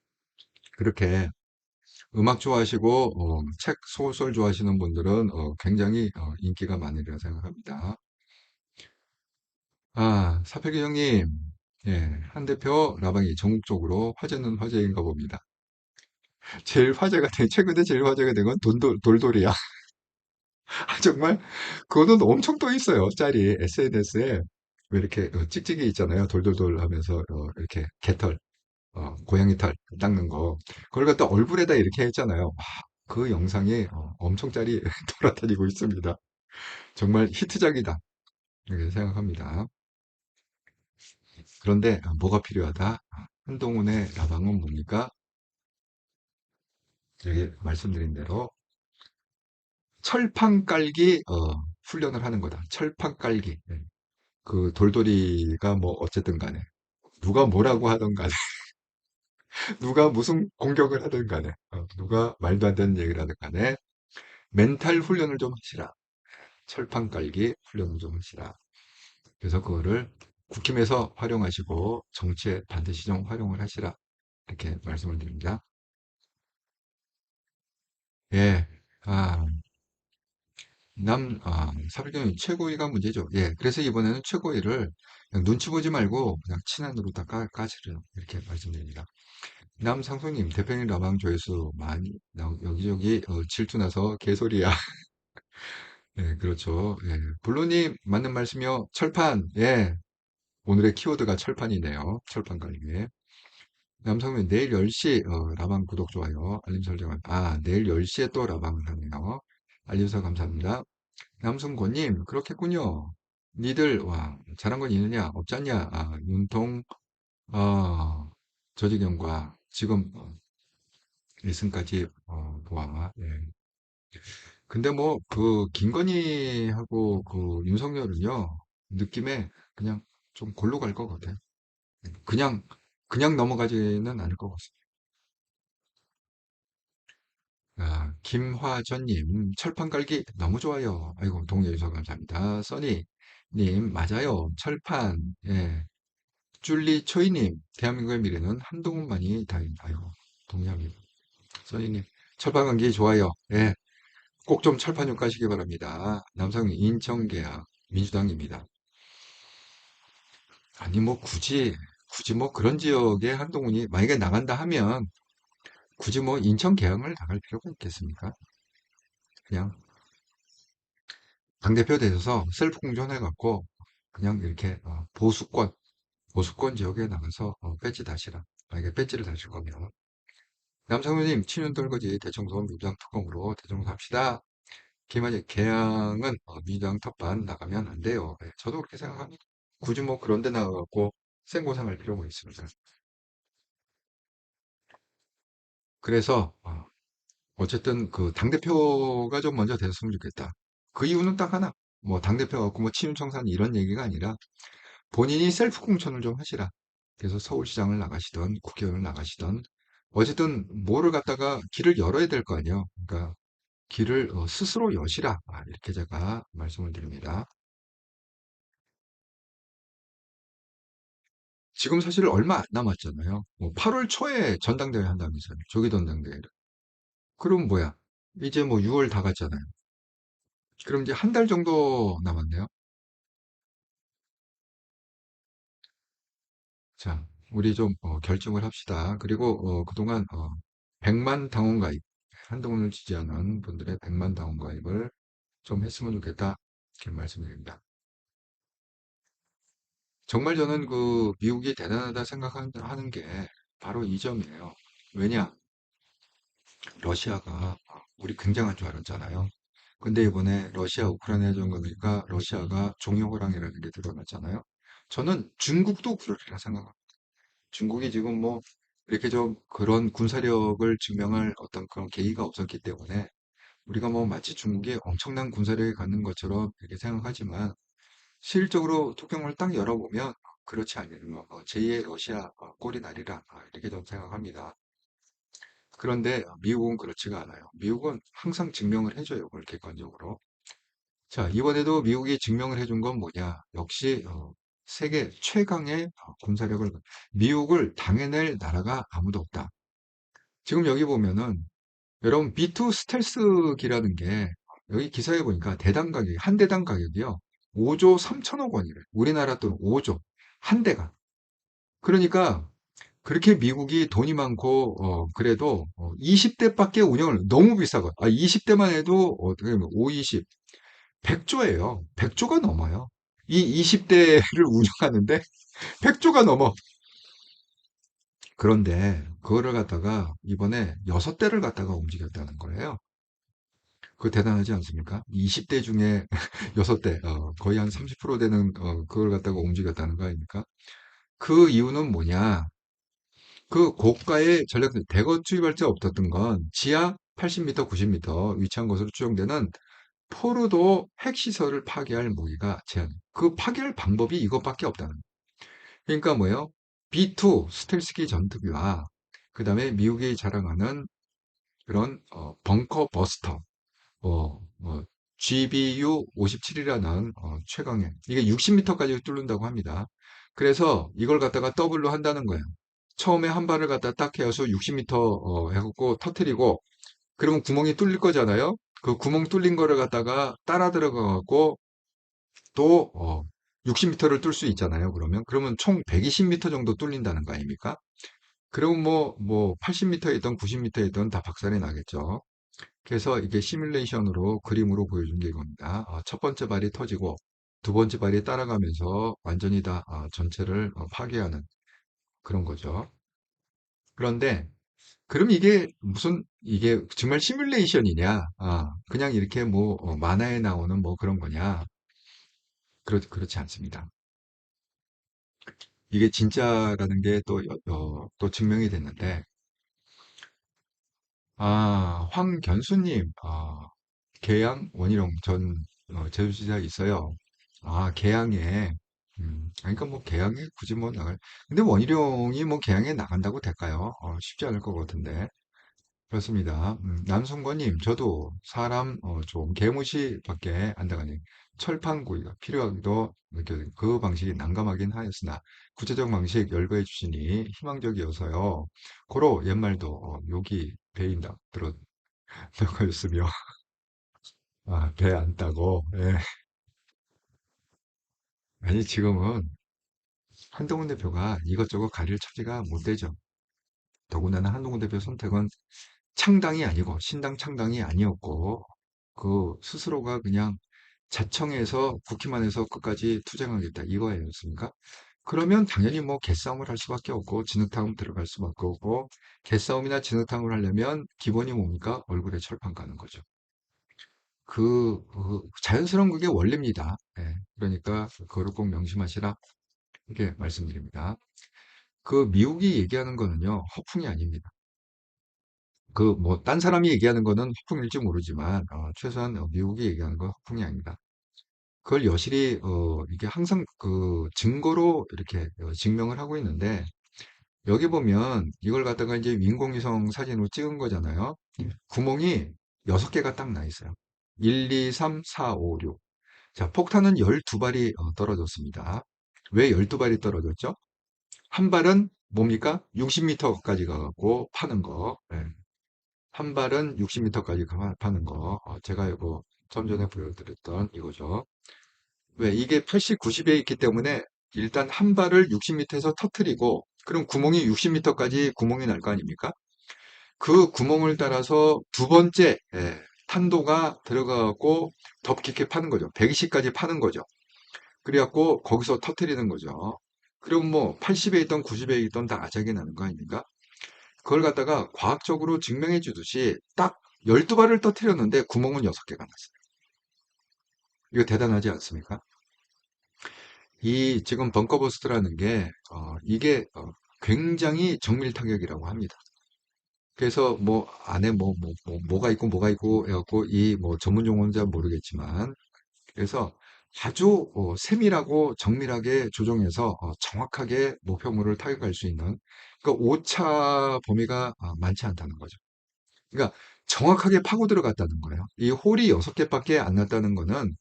그렇게 음악 좋아하시고 책, 소설 좋아하시는 분들은 굉장히 인기가 많으리라 생각합니다. 사필기 형님, 예, 한 대표 라방이 전국적으로 화제는 화제인가 봅니다. 최근에 제일 화제가 된 건 돌돌이야. 정말, 그거는 엄청 떠 있어요. 짤이 SNS에 왜 이렇게 찍찍이 있잖아요. 돌돌돌 하면서 이렇게 개털, 고양이 털 닦는 거. 그걸 갖다 얼굴에다 이렇게 했잖아요. 그 영상이 엄청 짤이 돌아다니고 있습니다. 정말 히트작이다. 이렇게 생각합니다. 그런데 뭐가 필요하다? 한동훈의 라방은 뭡니까? 여기 말씀드린 대로 철판 깔기 훈련을 하는 거다. 철판 깔기. 네. 그 돌돌이가 뭐 어쨌든 간에 누가 뭐라고 하던 간에 누가 무슨 공격을 하든 간에 누가 말도 안 되는 얘기를 하든 간에 멘탈 훈련을 좀 하시라. 철판 깔기 훈련을 좀 하시라. 그래서 그거를 국힘에서 활용하시고 정치에 반드시 좀 활용을 하시라. 이렇게 말씀을 드립니다. 예. 아, 사실은 최고위가 문제죠. 예. 그래서 이번에는 최고위를 그냥 눈치 보지 말고 그냥 친한으로 다 까시려. 이렇게 말씀드립니다. 남상소님, 대표님 라방 조회수 많이, 여기저기 질투나서 개소리야. 예, 그렇죠. 예. 블루님, 맞는 말씀이요. 철판, 예. 오늘의 키워드가 철판이네요. 철판 관리. 남성민 내일 10시 라방 구독 좋아요 알림 설정을 내일 10시에 또 라방을 하네요. 알려주셔서 감사합니다. 남순고님 그렇겠군요. 니들 와 잘한 건 있느냐 없잖냐. 윤통 저지경과 지금 1승까지 와. 예. 근데 뭐 그 김건희하고 그 윤석열은요 느낌에 그냥 좀 골로 갈 것 같아요. 그냥 그냥 넘어가지는 않을 것 같습니다. 김화전님 철판 갈기 너무 좋아요. 아이고 동의해 주셔서 감사합니다. 써니님 맞아요. 철판 예. 줄리 초이님 대한민국의 미래는 한동훈만이 다행이다. 아이고 동의합니다. 써니님 철판 갈기 좋아요. 예. 꼭 좀 철판 좀 까시기 바랍니다. 남성 인천계야 민주당입니다. 아니 뭐 굳이 뭐 그런 지역에 한동훈이 만약에 나간다 하면 굳이 뭐 인천 계양을 나갈 필요가 있겠습니까? 그냥 당대표 되셔서 셀프 공천해갖고 그냥 이렇게 보수권 지역에 나가서 배지 다시라. 만약에 배지를 다실 거면 남성우님 친윤 떨거지 대청소 민주당 특검으로 대청소합시다. 김한재 개항은 민주당 텃밭 나가면 안 돼요. 네, 저도 그렇게 생각합니다. 굳이 뭐 그런 데 나가갖고 생고생할 필요가 있습니다. 그래서 어쨌든 그 당대표가 좀 먼저 됐으면 좋겠다. 그 이유는 딱 하나. 뭐 당대표가 없고 뭐 치윤청산 이런 얘기가 아니라 본인이 셀프 공천을 좀 하시라. 그래서 서울시장을 나가시던 국회의원을 나가시던 어쨌든 뭐를 갖다가 길을 열어야 될 거 아니에요. 그러니까 길을 스스로 여시라. 이렇게 제가 말씀을 드립니다. 지금 사실 얼마 안 남았잖아요. 뭐 8월 초에 전당대회 한다면서요. 조기 전당대회를. 그럼 뭐야? 이제 뭐 6월 다 갔잖아요. 그럼 이제 한 달 정도 남았네요. 자, 우리 좀 결정을 합시다. 그리고 그동안 100만 당원 가입, 한동훈을 지지하는 분들의 100만 당원 가입을 좀 했으면 좋겠다. 이렇게 말씀드립니다. 정말 저는 그 미국이 대단하다 생각하는 게 바로 이 점이에요. 왜냐? 러시아가 우리 굉장한 줄 알았잖아요. 근데 이번에 러시아 우크라이나 전거니까 러시아가 종이호랑이라는 게 드러났잖아요. 저는 중국도 그러리라 생각합니다. 중국이 지금 뭐 이렇게 좀 그런 군사력을 증명할 어떤 그런 계기가 없었기 때문에 우리가 뭐 마치 중국이 엄청난 군사력이 갖는 것처럼 이렇게 생각하지만 실질적으로 뚜껑을 딱 열어보면 그렇지 않는 거. 제2의 러시아 꼴이 나리라 이렇게 좀 생각합니다. 그런데 미국은 그렇지가 않아요. 미국은 항상 증명을 해줘요. 그걸 객관적으로. 자, 이번에도 미국이 증명을 해준 건 뭐냐? 역시 세계 최강의 군사력을 미국을 당해낼 나라가 아무도 없다. 지금 여기 보면은 여러분 B2 스텔스기라는 게 여기 기사에 보니까 대당 가격이 한 대당 가격이요. 5조 3천억 원이래. 우리나라 돈 5조 한 대가. 그러니까 그렇게 미국이 돈이 많고 그래도 20대밖에 운영을 너무 비싸고 20대만 해도 어떻게 보면 5, 20 100조예요. 100조가 넘어요. 이 20대를 운영하는데 100조가 넘어. 그런데 그거를 갖다가 이번에 6대를 갖다가 움직였다는 거예요. 그거 대단하지 않습니까? 20대 중에 6대, 거의 한 30% 되는 그걸 갖다가 움직였다는 거 아닙니까? 그 이유는 뭐냐? 그 고가의 전략 대거 투입할 수 없었던 건 지하 80m, 90m 위치한 것으로 추정되는 포르도 핵시설을 파괴할 무기가 제한. 그 파괴할 방법이 이것밖에 없다는. 그러니까 뭐예요? B2 스텔스기 전투기와 그 다음에 미국이 자랑하는 그런 벙커 버스터, GBU 57이라는 최강의 이게 60m까지 뚫는다고 합니다. 그래서 이걸 갖다가 더블로 한다는 거예요. 처음에 한 발을 갖다 딱 해서 60m 해갖고 터트리고 그러면 구멍이 뚫릴 거잖아요. 그 구멍 뚫린 거를 갖다가 따라 들어가갖고 또 60m를 뚫을 수 있잖아요. 그러면 총 120m 정도 뚫린다는 거 아닙니까? 그러면 뭐 80m에 있던 90m에 있던 다 박살이 나겠죠. 그래서 이게 시뮬레이션으로 그림으로 보여준 게 이겁니다. 첫 번째 발이 터지고 두 번째 발이 따라가면서 완전히 다 전체를 파괴하는 그런 거죠. 그런데 그럼 이게 무슨 이게 정말 시뮬레이션이냐? 그냥 이렇게 뭐 만화에 나오는 뭐 그런 거냐? 그렇지 않습니다. 이게 진짜라는 게 또 증명이 됐는데, 황견수님, 계양 원희룡 전 제주지사 있어요. 계양에, 그러니까 뭐 계양에 굳이 뭐 나갈, 근데 원희룡이 뭐 계양에 나간다고 될까요? 쉽지 않을 것 같은데. 그렇습니다. 남성권님, 저도 사람 좀 개무시밖에 안 당하니 철판구이가 필요하기도 느껴진 그 방식이 난감하긴 하였으나 구체적 방식 열거해 주시니 희망적이어서요. 고로 옛말도 욕이 배인다 들었 들었으며 배 안 따고 예. 아니 지금은 한동훈 대표가 이것저것 가릴 처지가 못 되죠. 더군다나 한동훈 대표 선택은 창당이 아니고 신당 창당이 아니었고 그 스스로가 그냥 자청해서 국힘만 해서 끝까지 투쟁하겠다 이거였습니까? 그러면 당연히 뭐 개싸움을 할 수밖에 없고 진흙탕 들어갈 수밖에 없고 개싸움이나 진흙탕을 하려면 기본이 뭡니까? 얼굴에 철판 가는 거죠. 자연스러운 그게 원리입니다. 예, 그러니까 그거를 꼭 명심하시라 이렇게 말씀드립니다. 그 미국이 얘기하는 거는요 허풍이 아닙니다. 뭐 딴 사람이 얘기하는 거는 허풍일지 모르지만 최소한 미국이 얘기하는 건 허풍이 아닙니다. 그걸 여실히 이게 항상 그 증거로 이렇게 증명을 하고 있는데 여기 보면 이걸 갖다가 이제 인공위성 사진으로 찍은 거잖아요. 구멍이 6개가 딱 나 있어요. 1, 2, 3, 4, 5, 6. 자, 폭탄은 12발이 떨어졌습니다. 왜 12발이 떨어졌죠? 한 발은 뭡니까? 60m까지 가갖고 파는 거. 예. 한 발은 60m까지 파는 거. 제가 이거 좀 전에 보여드렸던 이거죠. 왜? 이게 80, 90에 있기 때문에 일단 한 발을 60m에서 터트리고 그럼 구멍이 60m까지 구멍이 날 거 아닙니까? 그 구멍을 따라서 두 번째 탄도가 들어가고 더 깊게 파는 거죠. 120까지 파는 거죠. 그래갖고 거기서 터트리는 거죠. 그럼 뭐 80에 있던 90에 있던 다 아작이 나는 거 아닙니까? 그걸 갖다가 과학적으로 증명해 주듯이 딱 12발을 터트렸는데 구멍은 6개가 났어요. 이거 대단하지 않습니까? 이 지금 벙커버스트라는 게 이게 굉장히 정밀 타격이라고 합니다. 그래서 뭐 안에 뭐가 있고 뭐가 있고 해갖고 이 뭐 전문 용어는 잘 모르겠지만 그래서 아주 세밀하고 정밀하게 조정해서 정확하게 목표물을 타격할 수 있는 그러니까 오차 범위가 많지 않다는 거죠. 그러니까 정확하게 파고 들어갔다는 거예요. 이 홀이 6개밖에 안 났다는 거는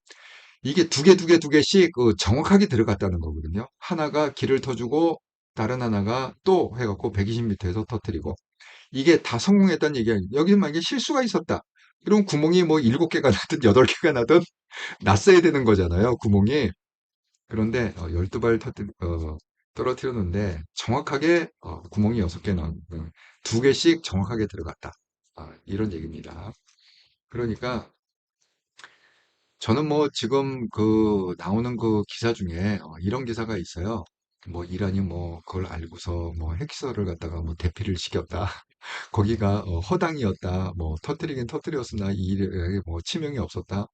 이게 두 개, 두 개, 두 개씩 정확하게 들어갔다는 거거든요. 하나가 길을 터주고 다른 하나가 또 해갖고 120m에서 터뜨리고 이게 다 성공했다는 얘기야. 여기 만약에 실수가 있었다. 그럼 구멍이 뭐 7개가 나든 8개가 나든 났어야 되는 거잖아요. 구멍이. 그런데 12발 떨어뜨렸는데 정확하게 구멍이 6개 나온 2개씩 정확하게 들어갔다. 이런 얘기입니다. 그러니까 저는 뭐 지금 나오는 그 기사 중에 이런 기사가 있어요. 뭐 이란이 뭐 그걸 알고서 뭐 핵시설을 갖다가 뭐 대피를 시켰다. 거기가 허당이었다. 뭐 터뜨리긴 터뜨렸으나 이 일에 뭐 치명이 없었다.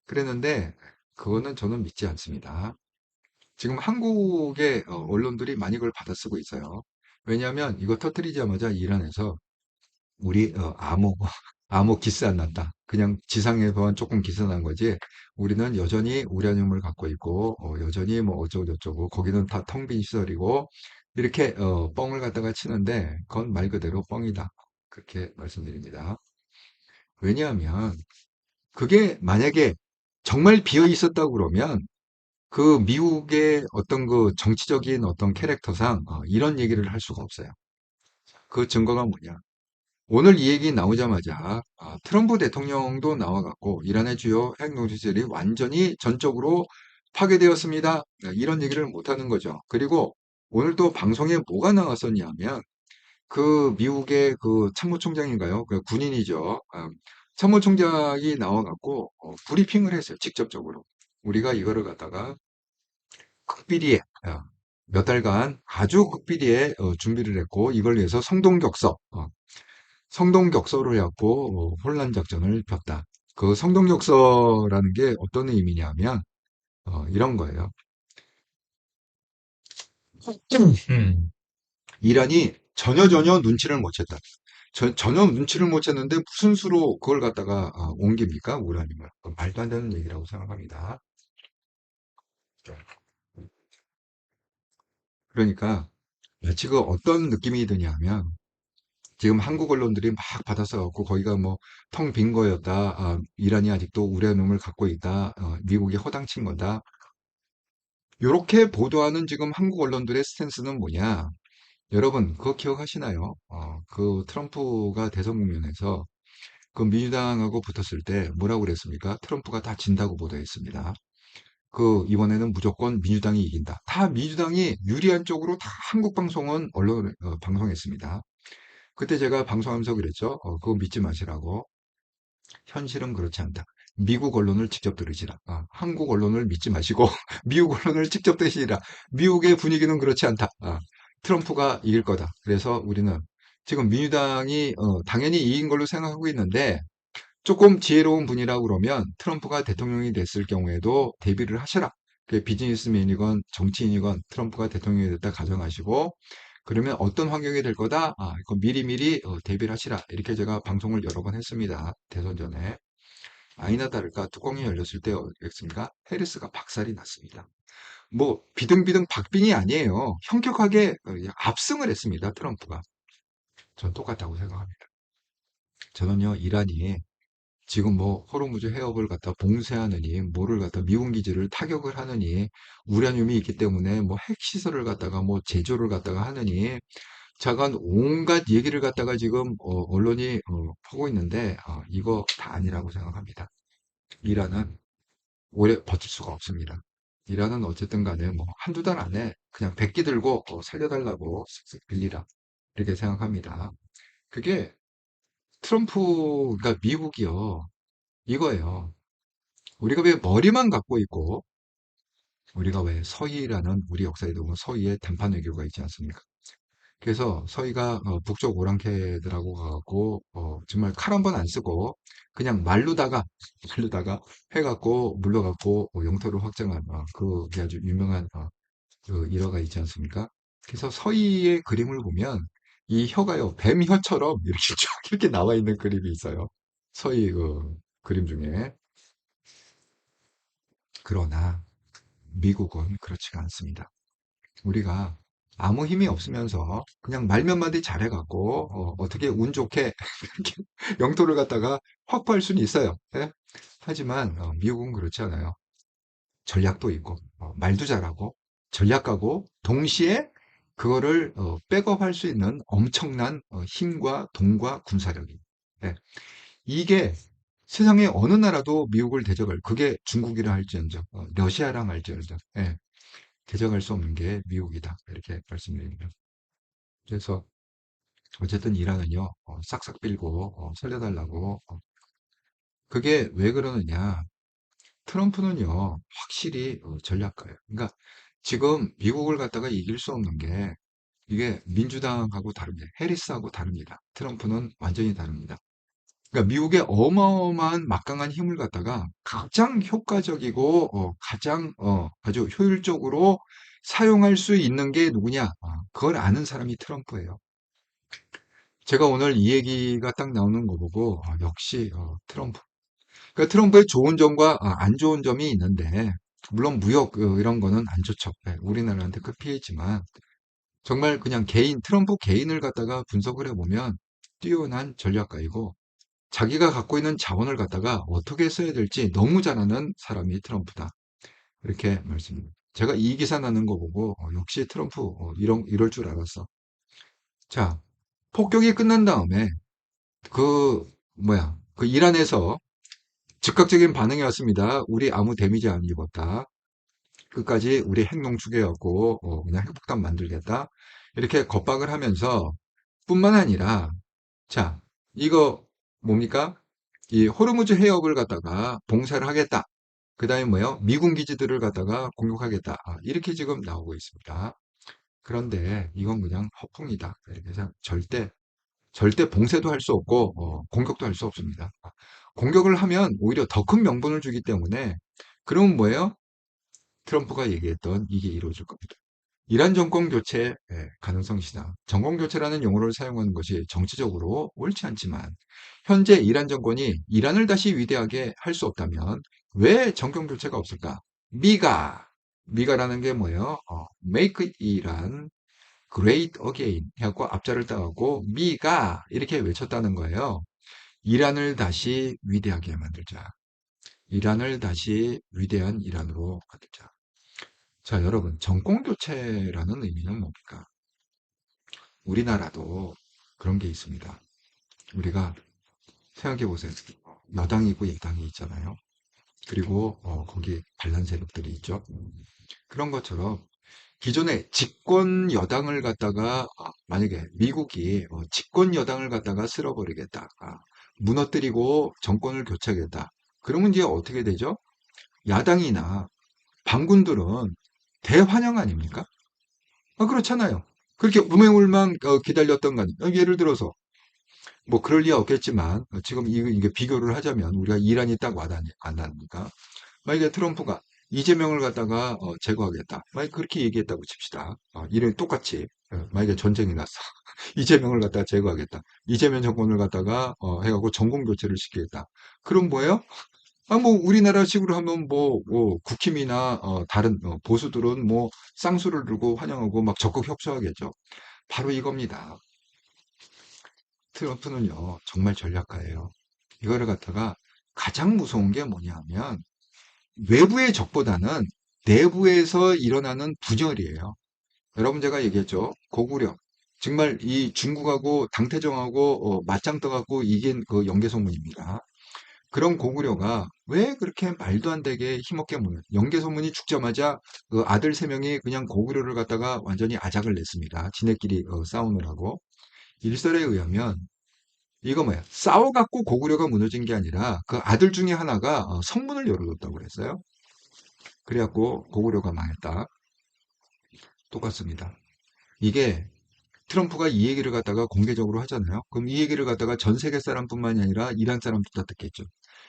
그랬는데 그거는 저는 믿지 않습니다. 지금 한국의 언론들이 많이 그걸 받아쓰고 있어요. 왜냐하면 이거 터뜨리자마자 이란에서 우리 아무 기스 안 났다. 그냥 지상에서만 조금 기스 난 거지. 우리는 여전히 우라늄을 갖고 있고 여전히 뭐 어쩌고 저쩌고 거기는 다 텅 빈 시설이고 이렇게 뻥을 갖다가 치는데 그건 말 그대로 뻥이다. 그렇게 말씀드립니다. 왜냐하면 그게 만약에 정말 비어 있었다고 그러면 그 미국의 어떤 그 정치적인 어떤 캐릭터상 이런 얘기를 할 수가 없어요. 그 증거가 뭐냐? 오늘 이 얘기 나오자마자 트럼프 대통령도 나와갖고 이란의 주요 핵 노지들이 완전히 전적으로 파괴되었습니다. 이런 얘기를 못하는 거죠. 그리고 오늘 또 방송에 뭐가 나왔었냐면 그 미국의 그 참모총장인가요? 그 군인이죠. 참모총장이 나와갖고 브리핑을 했어요. 직접적으로. 우리가 이거를 갖다가 극비리에 몇 달간 아주 극비리에 준비를 했고 이걸 위해서 성동격서를 해갖고 혼란 작전을 폈다. 그 성동격서라는 게 어떤 의미냐면 이런 거예요. 음. 이란이 전혀 눈치를 못 챘다. 전혀 눈치를 못 챘는데 무슨 수로 그걸 갖다가 옮깁니까? 우라늄을. 말도 안 되는 얘기라고 생각합니다. 그러니까 마치 그 어떤 느낌이 드냐면 지금 한국 언론들이 막 받아서 갖고 거기가 뭐 텅 빈 거였다. 이란이 아직도 우라늄을 갖고 있다. 미국이 허당친 거다. 이렇게 보도하는 지금 한국 언론들의 스탠스는 뭐냐? 여러분 그거 기억하시나요? 그 트럼프가 대선 국면에서 그 민주당하고 붙었을 때 뭐라고 그랬습니까? 트럼프가 다 진다고 보도했습니다. 그 이번에는 무조건 민주당이 이긴다. 다 민주당이 유리한 쪽으로 다 한국 방송은 언론 방송했습니다. 그때 제가 방송하면서 그랬죠. 그거 믿지 마시라고. 현실은 그렇지 않다. 미국 언론을 직접 들으시라. 한국 언론을 믿지 마시고 미국 언론을 직접 들으시라. 미국의 분위기는 그렇지 않다. 트럼프가 이길 거다. 그래서 우리는 지금 민주당이 당연히 이긴 걸로 생각하고 있는데 조금 지혜로운 분이라고 그러면 트럼프가 대통령이 됐을 경우에도 대비를 하셔라. 그 비즈니스맨이건 정치인이건 트럼프가 대통령이 됐다 가정하시고 그러면 어떤 환경이 될 거다? 이거 미리미리 대비를 하시라. 이렇게 제가 방송을 여러 번 했습니다. 대선 전에. 아니나 다를까 뚜껑이 열렸을 때 어떻습니까? 해리스가 박살이 났습니다. 뭐 비등비등 박빙이 아니에요. 형격하게 압승을 했습니다. 트럼프가. 전 똑같다고 생각합니다. 저는요 이란이 지금 뭐 호르무즈 해협을 갖다 봉쇄하느니 뭐를 갖다 미군 기지를 타격을 하느니 우라늄이 있기 때문에 뭐 핵시설을 갖다가 뭐 제조를 갖다가 하느니 자간 온갖 얘기를 갖다가 지금 언론이 하고 있는데 이거 다 아니라고 생각합니다. 이란은 오래 버틸 수가 없습니다. 이란은 어쨌든 간에 뭐 한두 달 안에 그냥 백기 들고 살려달라고 쓱쓱 빌리라 이렇게 생각합니다. 그게 트럼프가 미국이요. 이거예요. 우리가 왜 머리만 갖고 있고, 우리가 왜 서희라는 우리 역사에도 보면 서희의 단판 외교가 있지 않습니까? 그래서 서희가 북쪽 오랑캐들하고 가갖고 정말 칼 한 번 안 쓰고 그냥 말로다가 말로다가 해갖고 물러갖고 영토를 확장한 그게 아주 유명한 그 일화가 있지 않습니까? 그래서 서희의 그림을 보면 이 혀가요 뱀 혀처럼 이렇게 쭉 이렇게 나와 있는 그림이 있어요. 서희 그 그림 중에. 그러나 미국은 그렇지가 않습니다. 우리가 아무 힘이 없으면서 그냥 말 몇 마디 잘해갖고 떻게 운 좋게 이렇게 영토를 갖다가 확보할 수는 있어요. 예? 하지만 미국은 그렇지 않아요. 전략도 있고 말도 잘하고 전략가고 동시에 그거를 백업할 수 있는 엄청난 힘과 돈과 군사력이. 예. 이게 세상에 어느 나라도 미국을 대적할 그게 중국이라 할지언정 러시아랑 할지언정 예. 대적할 수 없는 게 미국이다. 이렇게 말씀드립니다. 그래서 어쨌든 이란은요, 싹싹 빌고 살려달라고. 그게 왜 그러느냐. 트럼프는요, 확실히 전략가예요. 그러니까 지금 미국을 갖다가 이길 수 없는 게 이게 민주당하고 다릅니다. 해리스하고 다릅니다. 트럼프는 완전히 다릅니다. 그러니까 미국의 어마어마한 막강한 힘을 갖다가 가장 효과적이고 가장 아주 효율적으로 사용할 수 있는 게 누구냐? 그걸 아는 사람이 트럼프예요. 제가 오늘 이 얘기가 딱 나오는 거 보고 역시 트럼프. 그러니까 트럼프의 좋은 점과 안 좋은 점이 있는데 물론 무역 이런 거는 안 좋죠. 네, 우리나라한테 큰 피해지만 정말 그냥 트럼프 개인을 갖다가 분석을 해보면 뛰어난 전략가이고 자기가 갖고 있는 자원을 갖다가 어떻게 써야 될지 너무 잘 아는 사람이 트럼프다. 이렇게 말씀드립니다. 제가 이 기사 나는 거 보고 역시 트럼프 이럴 줄 알았어. 자, 폭격이 끝난 다음에 그 이란에서 즉각적인 반응이 왔습니다. 우리 아무 데미지 안 입었다. 끝까지 우리 핵 농축해갖고 그냥 핵폭탄 만들겠다. 이렇게 겁박을 하면서 뿐만 아니라 자, 이거 뭡니까? 이 호르무즈 해협을 갖다가 봉쇄를 하겠다. 그 다음에 뭐요? 미군 기지들을 갖다가 공격하겠다. 이렇게 지금 나오고 있습니다. 그런데 이건 그냥 허풍이다. 이렇게 해서 절대 봉쇄도 할 수 없고, 공격도 할 수 없습니다. 공격을 하면 오히려 더 큰 명분을 주기 때문에, 그러면 뭐예요? 트럼프가 얘기했던 이게 이루어질 겁니다. 이란 정권 교체 가능성 시다. 정권 교체라는 용어를 사용하는 것이 정치적으로 옳지 않지만 현재 이란 정권이 이란을 다시 위대하게 할 수 없다면 왜 정권 교체가 없을까? 미가라는 게 뭐예요? Make Iran Great Again 해갖고 앞자를 따갖고 미가 이렇게 외쳤다는 거예요. 이란을 다시 위대하게 만들자. 이란을 다시 위대한 이란으로 만들자. 자, 여러분, 정권교체라는 의미는 뭡니까? 우리나라도 그런 게 있습니다. 우리가 생각해 보세요. 여당이고 야당이 있잖아요. 그리고 거기 반란 세력들이 있죠. 그런 것처럼 기존에 집권 여당을 갖다가 만약에 미국이 집권 여당을 갖다가 쓸어버리겠다. 무너뜨리고 정권을 교체하겠다. 그러면 이제 어떻게 되죠? 야당이나 반군들은 대환영 아닙니까? 그렇잖아요. 그렇게 우매울만 기다렸던 거 아니에요. 예를 들어서 뭐 그럴 리가 없겠지만 지금 이게 비교를 하자면 우리가 이란이 딱 와닿니 안 닿습니까? 만약에 트럼프가 이재명을 갖다가 제거하겠다. 만약 그렇게 얘기했다고 칩시다. 이런 똑같이 만약에 전쟁이 났어. 이재명을 갖다가 제거하겠다. 이재명 정권을 갖다가 해갖고 정권 교체를 시키겠다. 그럼 뭐예요? 뭐 우리나라식으로 하면 국힘이나 다른 보수들은 뭐 쌍수를 들고 환영하고 막 적극 협조하겠죠. 바로 이겁니다. 트럼프는요 정말 전략가예요. 이거를 갖다가 가장 무서운 게 뭐냐면 외부의 적보다는 내부에서 일어나는 분열이에요. 여러분 제가 얘기했죠. 고구려. 정말 이 중국하고 당태정하고 맞짱 떠갖고 이긴 그 연개소문입니다. 그런 고구려가 왜 그렇게 말도 안 되게 힘없게 무는 연개소문이 죽자마자 그 아들 세 명이 그냥 고구려를 갖다가 완전히 아작을 냈습니다. 지네끼리 싸우느라고. 일설에 의하면 이거 뭐야? 싸워갖고 고구려가 무너진 게 아니라 그 아들 중에 하나가 성문을 열어줬다고 그랬어요. 그래갖고 고구려가 망했다. 똑같습니다. 이게 트럼프가 이 얘기를 갖다가 공개적으로 하잖아요. 그럼 이 얘기를 갖다가 전 세계 사람뿐만이 아니라 이란 사람도 다 듣겠죠.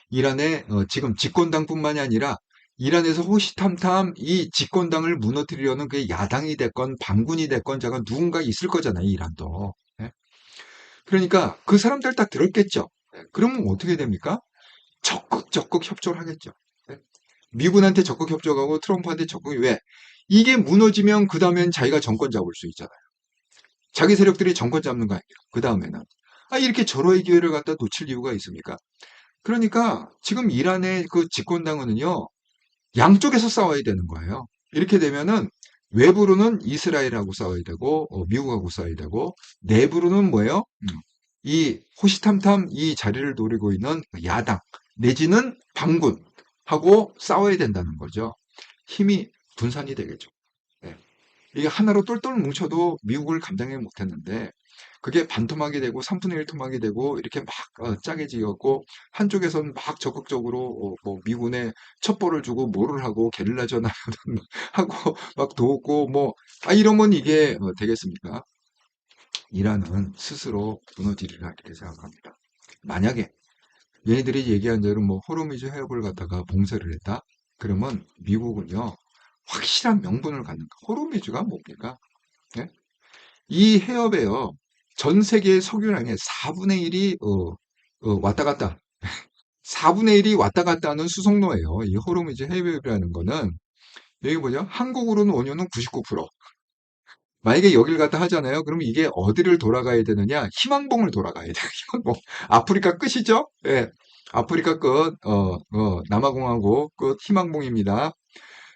이란의 지금 집권당뿐만이 아니라 이란에서 호시탐탐 이 집권당을 무너뜨리려는 그 야당이 됐건 반군이 됐건 자가 누군가 있을 거잖아요. 이란도. 예? 그러니까 그 사람들 다 들었겠죠. 예? 그러면 어떻게 됩니까? 적극 협조를 하겠죠. 예? 미군한테 적극 협조하고 트럼프한테 적극 왜? 이게 무너지면 그 다음엔 자기가 정권 잡을 수 있잖아요. 자기 세력들이 정권 잡는 거 아니에요. 그 다음에는. 이렇게 절호의 기회를 갖다 놓칠 이유가 있습니까? 그러니까 지금 이란의 그 집권당은요, 양쪽에서 싸워야 되는 거예요. 이렇게 되면은 외부로는 이스라엘하고 싸워야 되고, 미국하고 싸워야 되고, 내부로는 뭐예요? 이 호시탐탐 이 자리를 노리고 있는 야당, 내지는 반군하고 싸워야 된다는 거죠. 힘이 분산이 되겠죠. 네. 이게 하나로 똘똘 뭉쳐도 미국을 감당해 못했는데 그게 반토막이 되고 3분의 1 토막이 되고 이렇게 막 짜게 지었고 한쪽에서는 막 적극적으로 뭐 미군에 첩보를 주고 뭐를 하고 게릴라 전화를 하고 막 도우고 뭐 이러면 이게 되겠습니까? 이란은 스스로 무너지리라 이렇게 생각합니다. 만약에 얘네들이 얘기한 대로 뭐 호르무즈 해협을 갖다가 봉쇄를 했다? 그러면 미국은요 확실한 명분을 갖는 거. 호르무즈가 뭡니까? 예? 이 해협에요. 전 세계 석유량의 4분의 1이 왔다 갔다. 4분의 1이 왔다 갔다 하는 수송로예요. 이 호르무즈 해협이라는 거는 여기 보죠. 한국으로는 원유는 99%. 만약에 여길 갖다 하잖아요. 그러면 이게 어디를 돌아가야 되느냐? 희망봉을 돌아가야 돼요. 희망봉. 아프리카 끝이죠? 예. 아프리카 끝, 남아공하고 끝 희망봉입니다.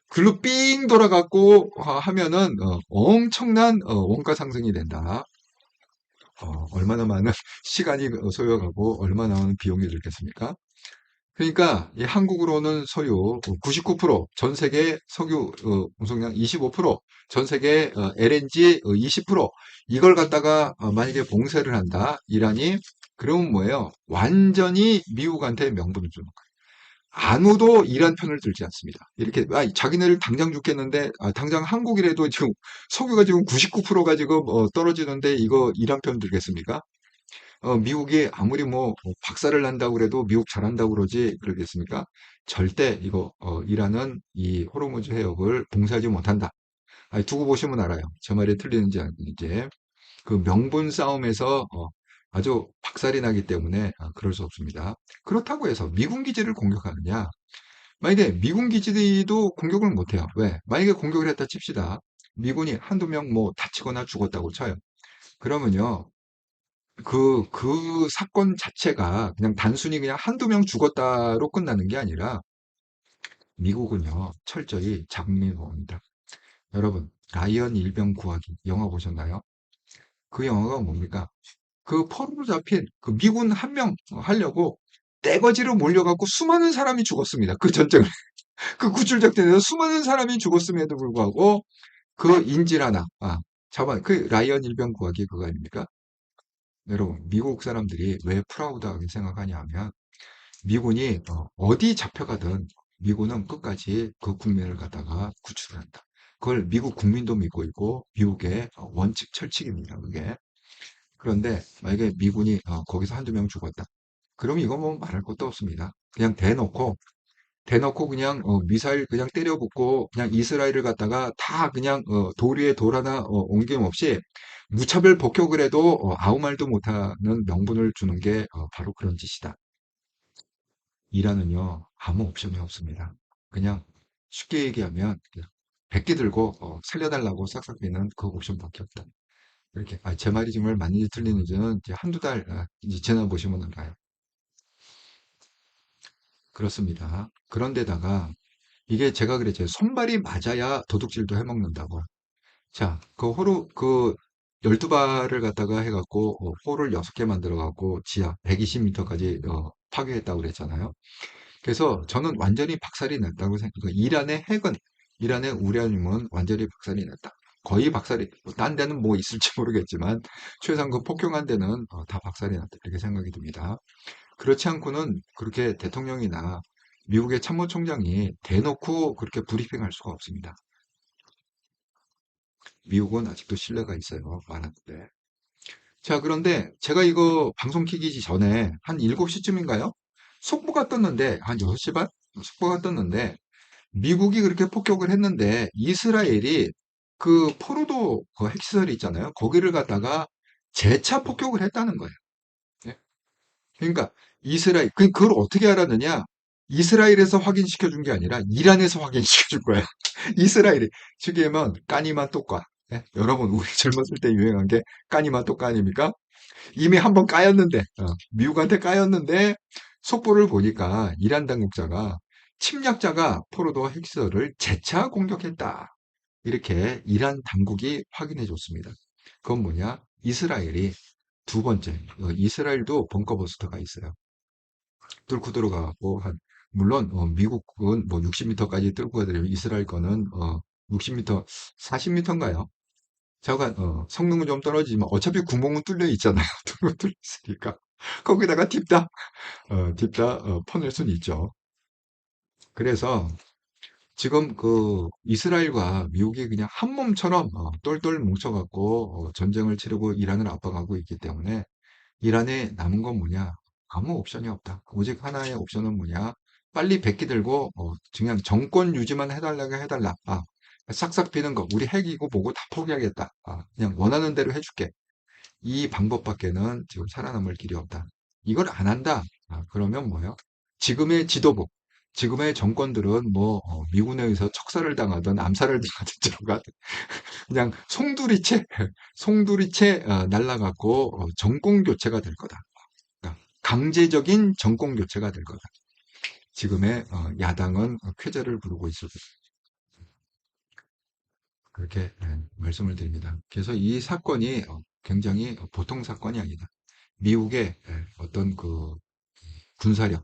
글로 삥 돌아갖고 하면은 엄청난 원가 상승이 된다. 얼마나 많은 시간이 소요가고 얼마나 많은 비용이 들겠습니까? 그러니까 이 한국으로는 소유 99%, 전 세계 석유 운송량 25%, 전 세계 LNG 20%, 이걸 갖다가 만약에 봉쇄를 한다, 이란이, 그러면 뭐예요? 완전히 미국한테 명분을 주는 거예요. 아무도 이란 편을 들지 않습니다. 이렇게 자기네를 당장 죽겠는데 당장 한국이라도 지금 석유가 지금 99%가 지금 떨어지는데 이거 이란 편 들겠습니까? 미국이 아무리 뭐 박살을 난다고 그래도 미국 잘한다고 그러지 그러겠습니까? 절대 이거 이란은 이 호르무즈 해역을 봉쇄하지 못한다. 두고 보시면 알아요. 제 말이 틀리는지 아닌지. 그 명분 싸움에서 아주 박살이 나기 때문에 그럴 수 없습니다. 그렇다고 해서 미군 기지를 공격하느냐? 만약에 미군 기지도 공격을 못해요. 왜? 만약에 공격을 했다 칩시다. 미군이 한두 명 뭐 다치거나 죽었다고 쳐요. 그러면요. 그 사건 자체가 그냥 단순히 그냥 한두 명 죽었다로 끝나는 게 아니라 미국은요. 철저히 장민호입니다. 여러분, 라이언 일병 구하기 영화 보셨나요? 그 영화가 뭡니까? 그 포로로 잡힌 그 미군 한 명 하려고 떼거지로 몰려갖고 수많은 사람이 죽었습니다. 그 전쟁을. 그 구출작전에서 수많은 사람이 죽었음에도 불구하고 그 인질 하나, 그 라이언 일병 구하기 그거 아닙니까? 여러분, 미국 사람들이 왜 프라우드하게 생각하냐 하면 미군이 어디 잡혀가든 미군은 끝까지 그 국민을 갖다가 구출한다. 그걸 미국 국민도 믿고 있고 미국의 원칙 철칙입니다. 그게. 그런데 만약에 미군이 거기서 한두 명 죽었다. 그럼 이거 뭐 말할 것도 없습니다. 그냥 대놓고 그냥 미사일 그냥 때려붓고 그냥 이스라엘을 갖다가 다 그냥 돌 위에 돌 하나 옮김없이 무차별 폭격을 해도 아무 말도 못하는 명분을 주는 게 바로 그런 짓이다. 이란은요 아무 옵션이 없습니다. 그냥 쉽게 얘기하면 그냥 백기 들고 살려달라고 싹싹 비는 그 옵션밖에 없다. 이렇게 제 말이 정말 맞는지 틀리는지는 이제 한두 달 이제 지나보시면 알아요. 그렇습니다. 그런데다가 이게 제가 그랬죠. 손발이 맞아야 도둑질도 해먹는다고. 자, 그 호루, 12발을 갖다가 해갖고, 호를 6개 만들어갖고, 지하 120m까지, 파괴했다고 그랬잖아요. 그래서 저는 완전히 박살이 났다고 생각해요. 이란의 우라늄은 완전히 박살이 났다. 거의 박살이, 딴 데는 뭐 있을지 모르겠지만, 최소한 그 폭격한 데는 다 박살이 났다. 이렇게 생각이 듭니다. 그렇지 않고는 그렇게 대통령이나 미국의 참모총장이 대놓고 그렇게 브리핑할 수가 없습니다. 미국은 아직도 신뢰가 있어요. 많았는데. 자, 그런데 제가 이거 방송 키기 전에 한 7시쯤인가요? 속보가 떴는데, 한 6시 반? 속보가 떴는데, 미국이 그렇게 폭격을 했는데, 이스라엘이 그 포로도 그 핵시설이 있잖아요. 거기를 갖다가 재차 폭격을 했다는 거예요. 예? 그러니까 그걸 어떻게 알았느냐? 이스라엘에서 확인시켜 준 게 아니라 이란에서 확인시켜 준 거야. 이스라엘이 쉽게 하면 까니만 또까. 예? 여러분 우리 젊었을 때 유행한 게 까니만 또까 아닙니까? 이미 한번 까였는데 미국한테 까였는데 속보를 보니까 이란 당국자가 침략자가 포로도 핵시설을 재차 공격했다. 이렇게 이란 당국이 확인해 줬습니다. 그건 뭐냐? 이스라엘이 두 번째, 이스라엘도 벙커버스터가 있어요. 뚫고 들어가고 물론 미국은 뭐 60m까지 뚫고 가더라도 이스라엘 거는 60m, 40m인가요? 저가 성능은 좀 떨어지지만 어차피 구멍은 뚫려 있잖아요. 뚫려 있으니까 거기다가 딥다 퍼낼 수는 있죠. 그래서 지금 그 이스라엘과 미국이 그냥 한 몸처럼 똘똘 뭉쳐갖고 전쟁을 치르고 이란을 압박하고 있기 때문에 이란에 남은 건 뭐냐? 아무 옵션이 없다. 오직 하나의 옵션은 뭐냐? 빨리 백기 들고 그냥 정권 유지만 해달라고 해달라. 싹싹 비는 거 우리 핵이고 뭐고 다 포기하겠다. 그냥 원하는 대로 해줄게. 이 방법밖에는 지금 살아남을 길이 없다. 이걸 안 한다. 그러면 뭐예요? 지금의 지도부, 지금의 정권들은 뭐 미군에 의해서 척살을 당하든 암살을 당하든 들어가든 그냥 송두리째 날라갔고 정권 교체가 될 거다. 그러니까 강제적인 정권 교체가 될 거다. 지금의 야당은 쾌재를 부르고 있을 그렇게 말씀을 드립니다. 그래서 이 사건이 굉장히 보통 사건이 아니다. 미국의 어떤 그 군사력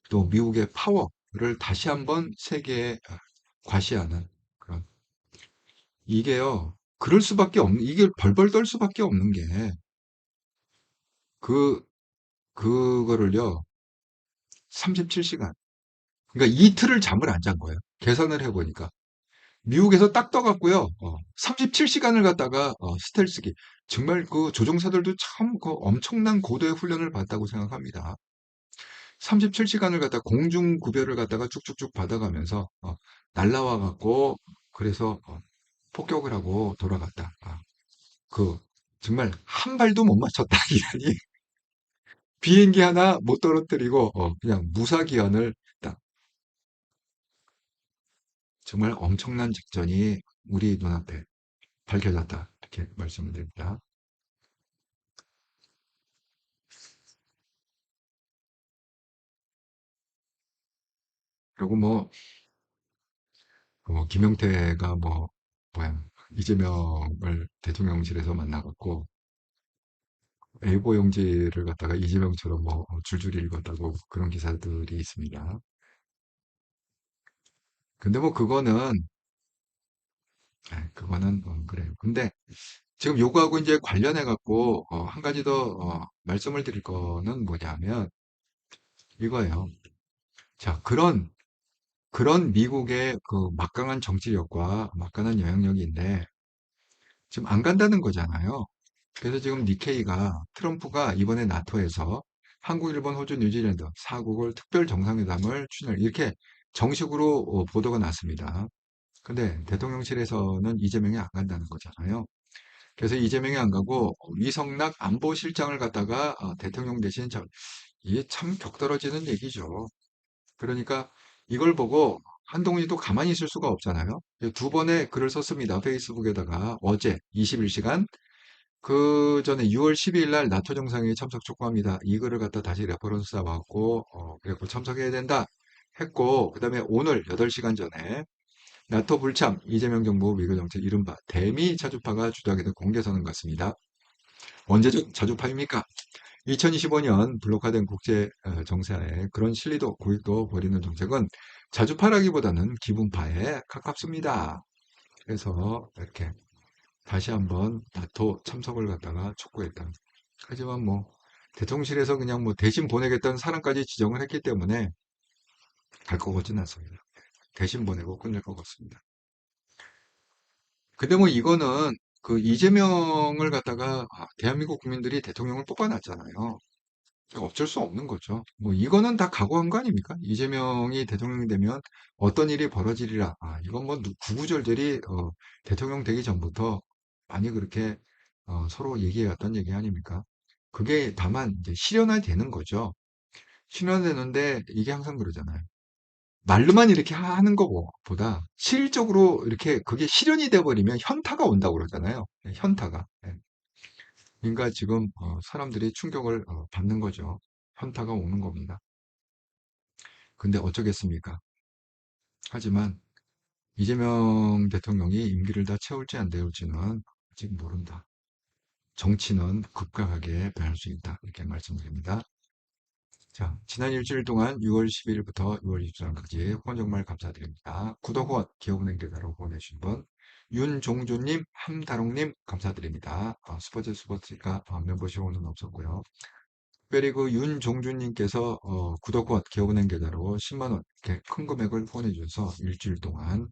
또 미국의 파워를 다시 한번 세계에 과시하는 그런 이게요. 그럴 수밖에 없는 이게 벌벌 떨 수밖에 없는 게 그 그거를요. 37시간 그러니까 이틀을 잠을 안 잔 거예요. 계산을 해보니까. 미국에서 딱 떠갔고요. 37시간을 갖다가 스텔스기. 정말 그 조종사들도 참 그 엄청난 고도의 훈련을 받았다고 생각합니다. 37시간을 갖다 공중 구별을 갖다가 쭉쭉쭉 받아가면서 날라와 갖고 그래서 폭격을 하고 돌아갔다. 그 정말 한 발도 못 맞췄다 이러니 비행기 하나 못 떨어뜨리고 그냥 무사기한을 딱 정말 엄청난 작전이 우리 눈앞에 밝혀졌다 이렇게 말씀을 드립니다. 그리고 김용태가 뭐야 이재명을 대통령실에서 만나갖고 A4 용지를 갖다가 이재명처럼 줄줄이 읽었다고 그런 기사들이 있습니다. 근데 그거는 그래요. 근데 지금 요거하고 이제 관련해 갖고 한 가지 더 말씀을 드릴 거는 뭐냐면 이거예요. 자, 그런 미국의 그 막강한 정치력과 막강한 영향력인데 지금 안 간다는 거잖아요. 그래서 지금 니케이가 트럼프가 이번에 나토에서 한국, 일본, 호주, 뉴질랜드 4국을 특별 정상회담을 추진할 이렇게 정식으로 보도가 났습니다. 근데 대통령실에서는 이재명이 안 간다는 거잖아요. 그래서 이재명이 안 가고 이성락 안보실장을 갖다가 대통령 대신 이게 참 격떨어지는 얘기죠. 그러니까 이걸 보고 한동훈이도 가만히 있을 수가 없잖아요. 두 번의 글을 썼습니다. 페이스북에다가 어제 21시간 그 전에 6월 12일 날 나토 정상회의 참석 촉구합니다. 이 글을 갖다 다시 레퍼런스 잡아갖고 그래갖고 참석해야 된다 했고 그다음에 오늘 8시간 전에 나토 불참 이재명 정부 외교 정책 이른바 대미 자주파가 주도하게 된 공개 선언 같습니다. 언제적 자주파입니까? 2025년 블록화된 국제 정세하에 그런 실리도 고익도 벌이는 정책은 자주파라기보다는 기분파에 가깝습니다. 그래서 이렇게 다시 한번 나토 참석을 갖다가 촉구했다. 하지만 대통령실에서 그냥 대신 보내겠다는 사람까지 지정을 했기 때문에 갈 것 같지는 않습니다. 대신 보내고 끝낼 것 같습니다. 근데 이거는 그 이재명을 갖다가 대한민국 국민들이 대통령을 뽑아놨잖아요. 어쩔 수 없는 거죠. 이거는 다 각오한 거 아닙니까? 이재명이 대통령이 되면 어떤 일이 벌어지리라. 이건 구구절절히 대통령 되기 전부터 많이 그렇게 서로 얘기해왔던 얘기 아닙니까? 그게 다만 이제 실현화 되는 거죠. 실현되는데 이게 항상 그러잖아요. 말로만 이렇게 하는 것보다 실질적으로 이렇게 그게 실현이 돼버리면 현타가 온다고 그러잖아요. 네, 현타가. 네. 그러니까 지금 사람들이 충격을 받는 거죠. 현타가 오는 겁니다. 근데 어쩌겠습니까? 하지만 이재명 대통령이 임기를 다 채울지 안 채울지는 아직 모른다. 정치는 급격하게 변할 수 있다. 이렇게 말씀드립니다. 자, 지난 일주일 동안 6월 12일부터 6월 24일까지 후원 정말 감사드립니다. 구독 후원 기업은행 계좌로 보내주신 분 윤종조님, 함다롱님 감사드립니다. 슈퍼챗 멤버십 오는 없었고요. 특별히 그 윤종주님께서 구독 후원 기업은행 계좌로 10만 원 이렇게 큰 금액을 후원해 주셔서 일주일 동안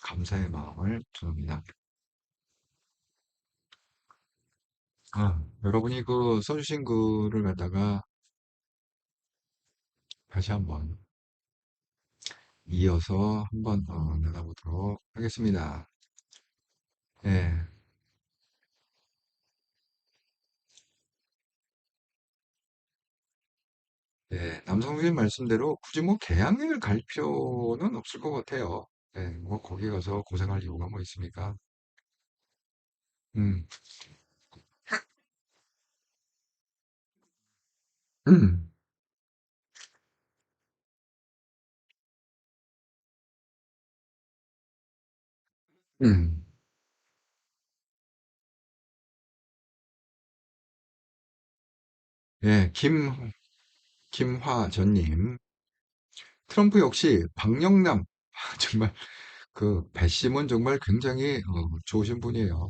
감사의 마음을 전합니다. 여러분이 그 써주신 글을 갖다가 다시 한번 이어서 한번 나눠보도록 하겠습니다. 예, 예, 남성님 말씀대로 굳이 개항을 갈 필요는 없을 것 같아요. 예, 거기 가서 고생할 이유가 뭐 있습니까? 음, 음, 음. 예, 김화전님. 트럼프 역시 박영남. 정말 그 배심은 정말 굉장히 좋으신 분이에요.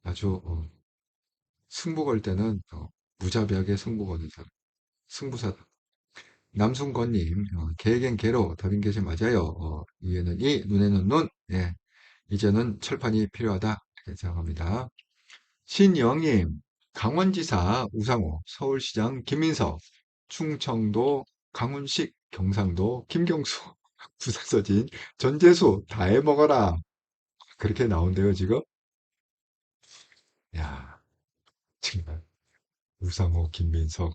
아주 승부 걸 때는 무자비하게 승부 거는 사람. 승부사다. 남순건님, 개에겐 개로 답인 게시 맞아요. 이에는 이, 눈에는 눈. 예, 이제는 철판이 필요하다. 이렇게 생각합니다. 신영님, 강원지사 우상호, 서울시장 김민석, 충청도 강훈식, 경상도 김경수, 부사서진 전재수 다 해먹어라. 그렇게 나온대요, 지금. 야, 정말 우상호, 김민석,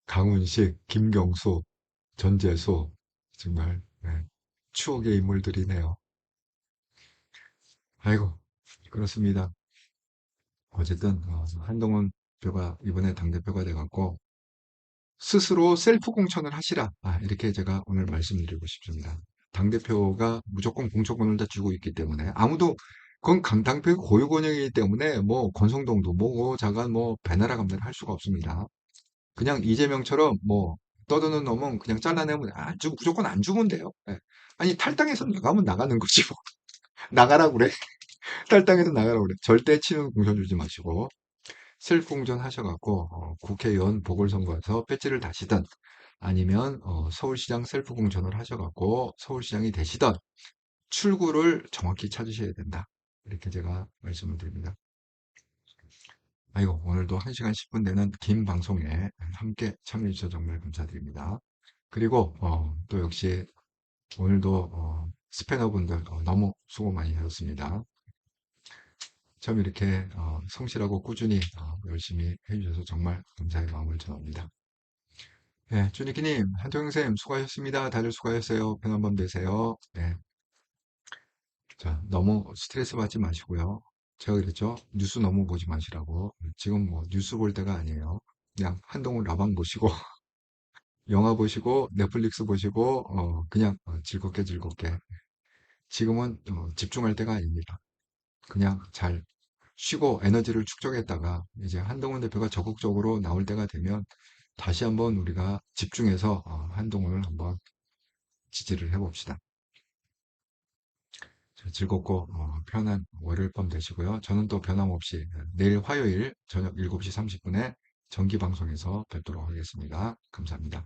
강훈식, 김경수, 전재수 정말 추억의 인물들이네요. 아이고, 그렇습니다. 어쨌든 한동훈 대표가 이번에 당대표가 돼갖고 스스로 셀프 공천을 하시라. 이렇게 제가 오늘 말씀드리고 싶습니다. 당대표가 무조건 공천권을 다 쥐고 있기 때문에 아무도 그건 강 당표의 고유 권역이기 때문에 뭐 권성동도 뭐고 자간 뭐 배나라 감나라 할 수가 없습니다. 그냥 이재명처럼 뭐 떠드는 놈은 그냥 잘라내면 무조건 안 주면 돼요. 예. 아니 탈당해서 나가면 나가는 거지 뭐. 나가라고 그래. 탈당해서 나가라고 그래. 절대 치는 공천 주지 마시고 셀프 공천 하셔갖고 국회의원 보궐선거에서 배지를 다시든 아니면 서울시장 셀프 공천을 하셔갖고 서울시장이 되시던 출구를 정확히 찾으셔야 된다. 이렇게 제가 말씀을 드립니다. 아이고, 오늘도 1시간 10분 되는 긴 방송에 함께 참여해주셔서 정말 감사드립니다. 그리고 또 역시 오늘도 스패너분들 너무 수고 많이 하셨습니다. 참 이렇게 성실하고 꾸준히 열심히 해주셔서 정말 감사의 마음을 전합니다. 네, 준이키님, 한동영쌤 수고하셨습니다. 다들 수고하셨어요. 편한 밤 되세요. 네, 자, 너무 스트레스 받지 마시고요. 제가 그랬죠? 뉴스 너무 보지 마시라고. 지금 뭐 뉴스 볼 때가 아니에요. 그냥 한동훈 라방 보시고, 영화 보시고, 넷플릭스 보시고, 그냥 즐겁게 즐겁게. 지금은 집중할 때가 아닙니다. 그냥 잘 쉬고 에너지를 축적했다가 이제 한동훈 대표가 적극적으로 나올 때가 되면 다시 한번 우리가 집중해서 한동훈을 한번 지지를 해봅시다. 즐겁고 편한 월요일 밤 되시고요. 저는 또 변함없이 내일 화요일 저녁 7시 30분에 정기 방송에서 뵙도록 하겠습니다. 감사합니다.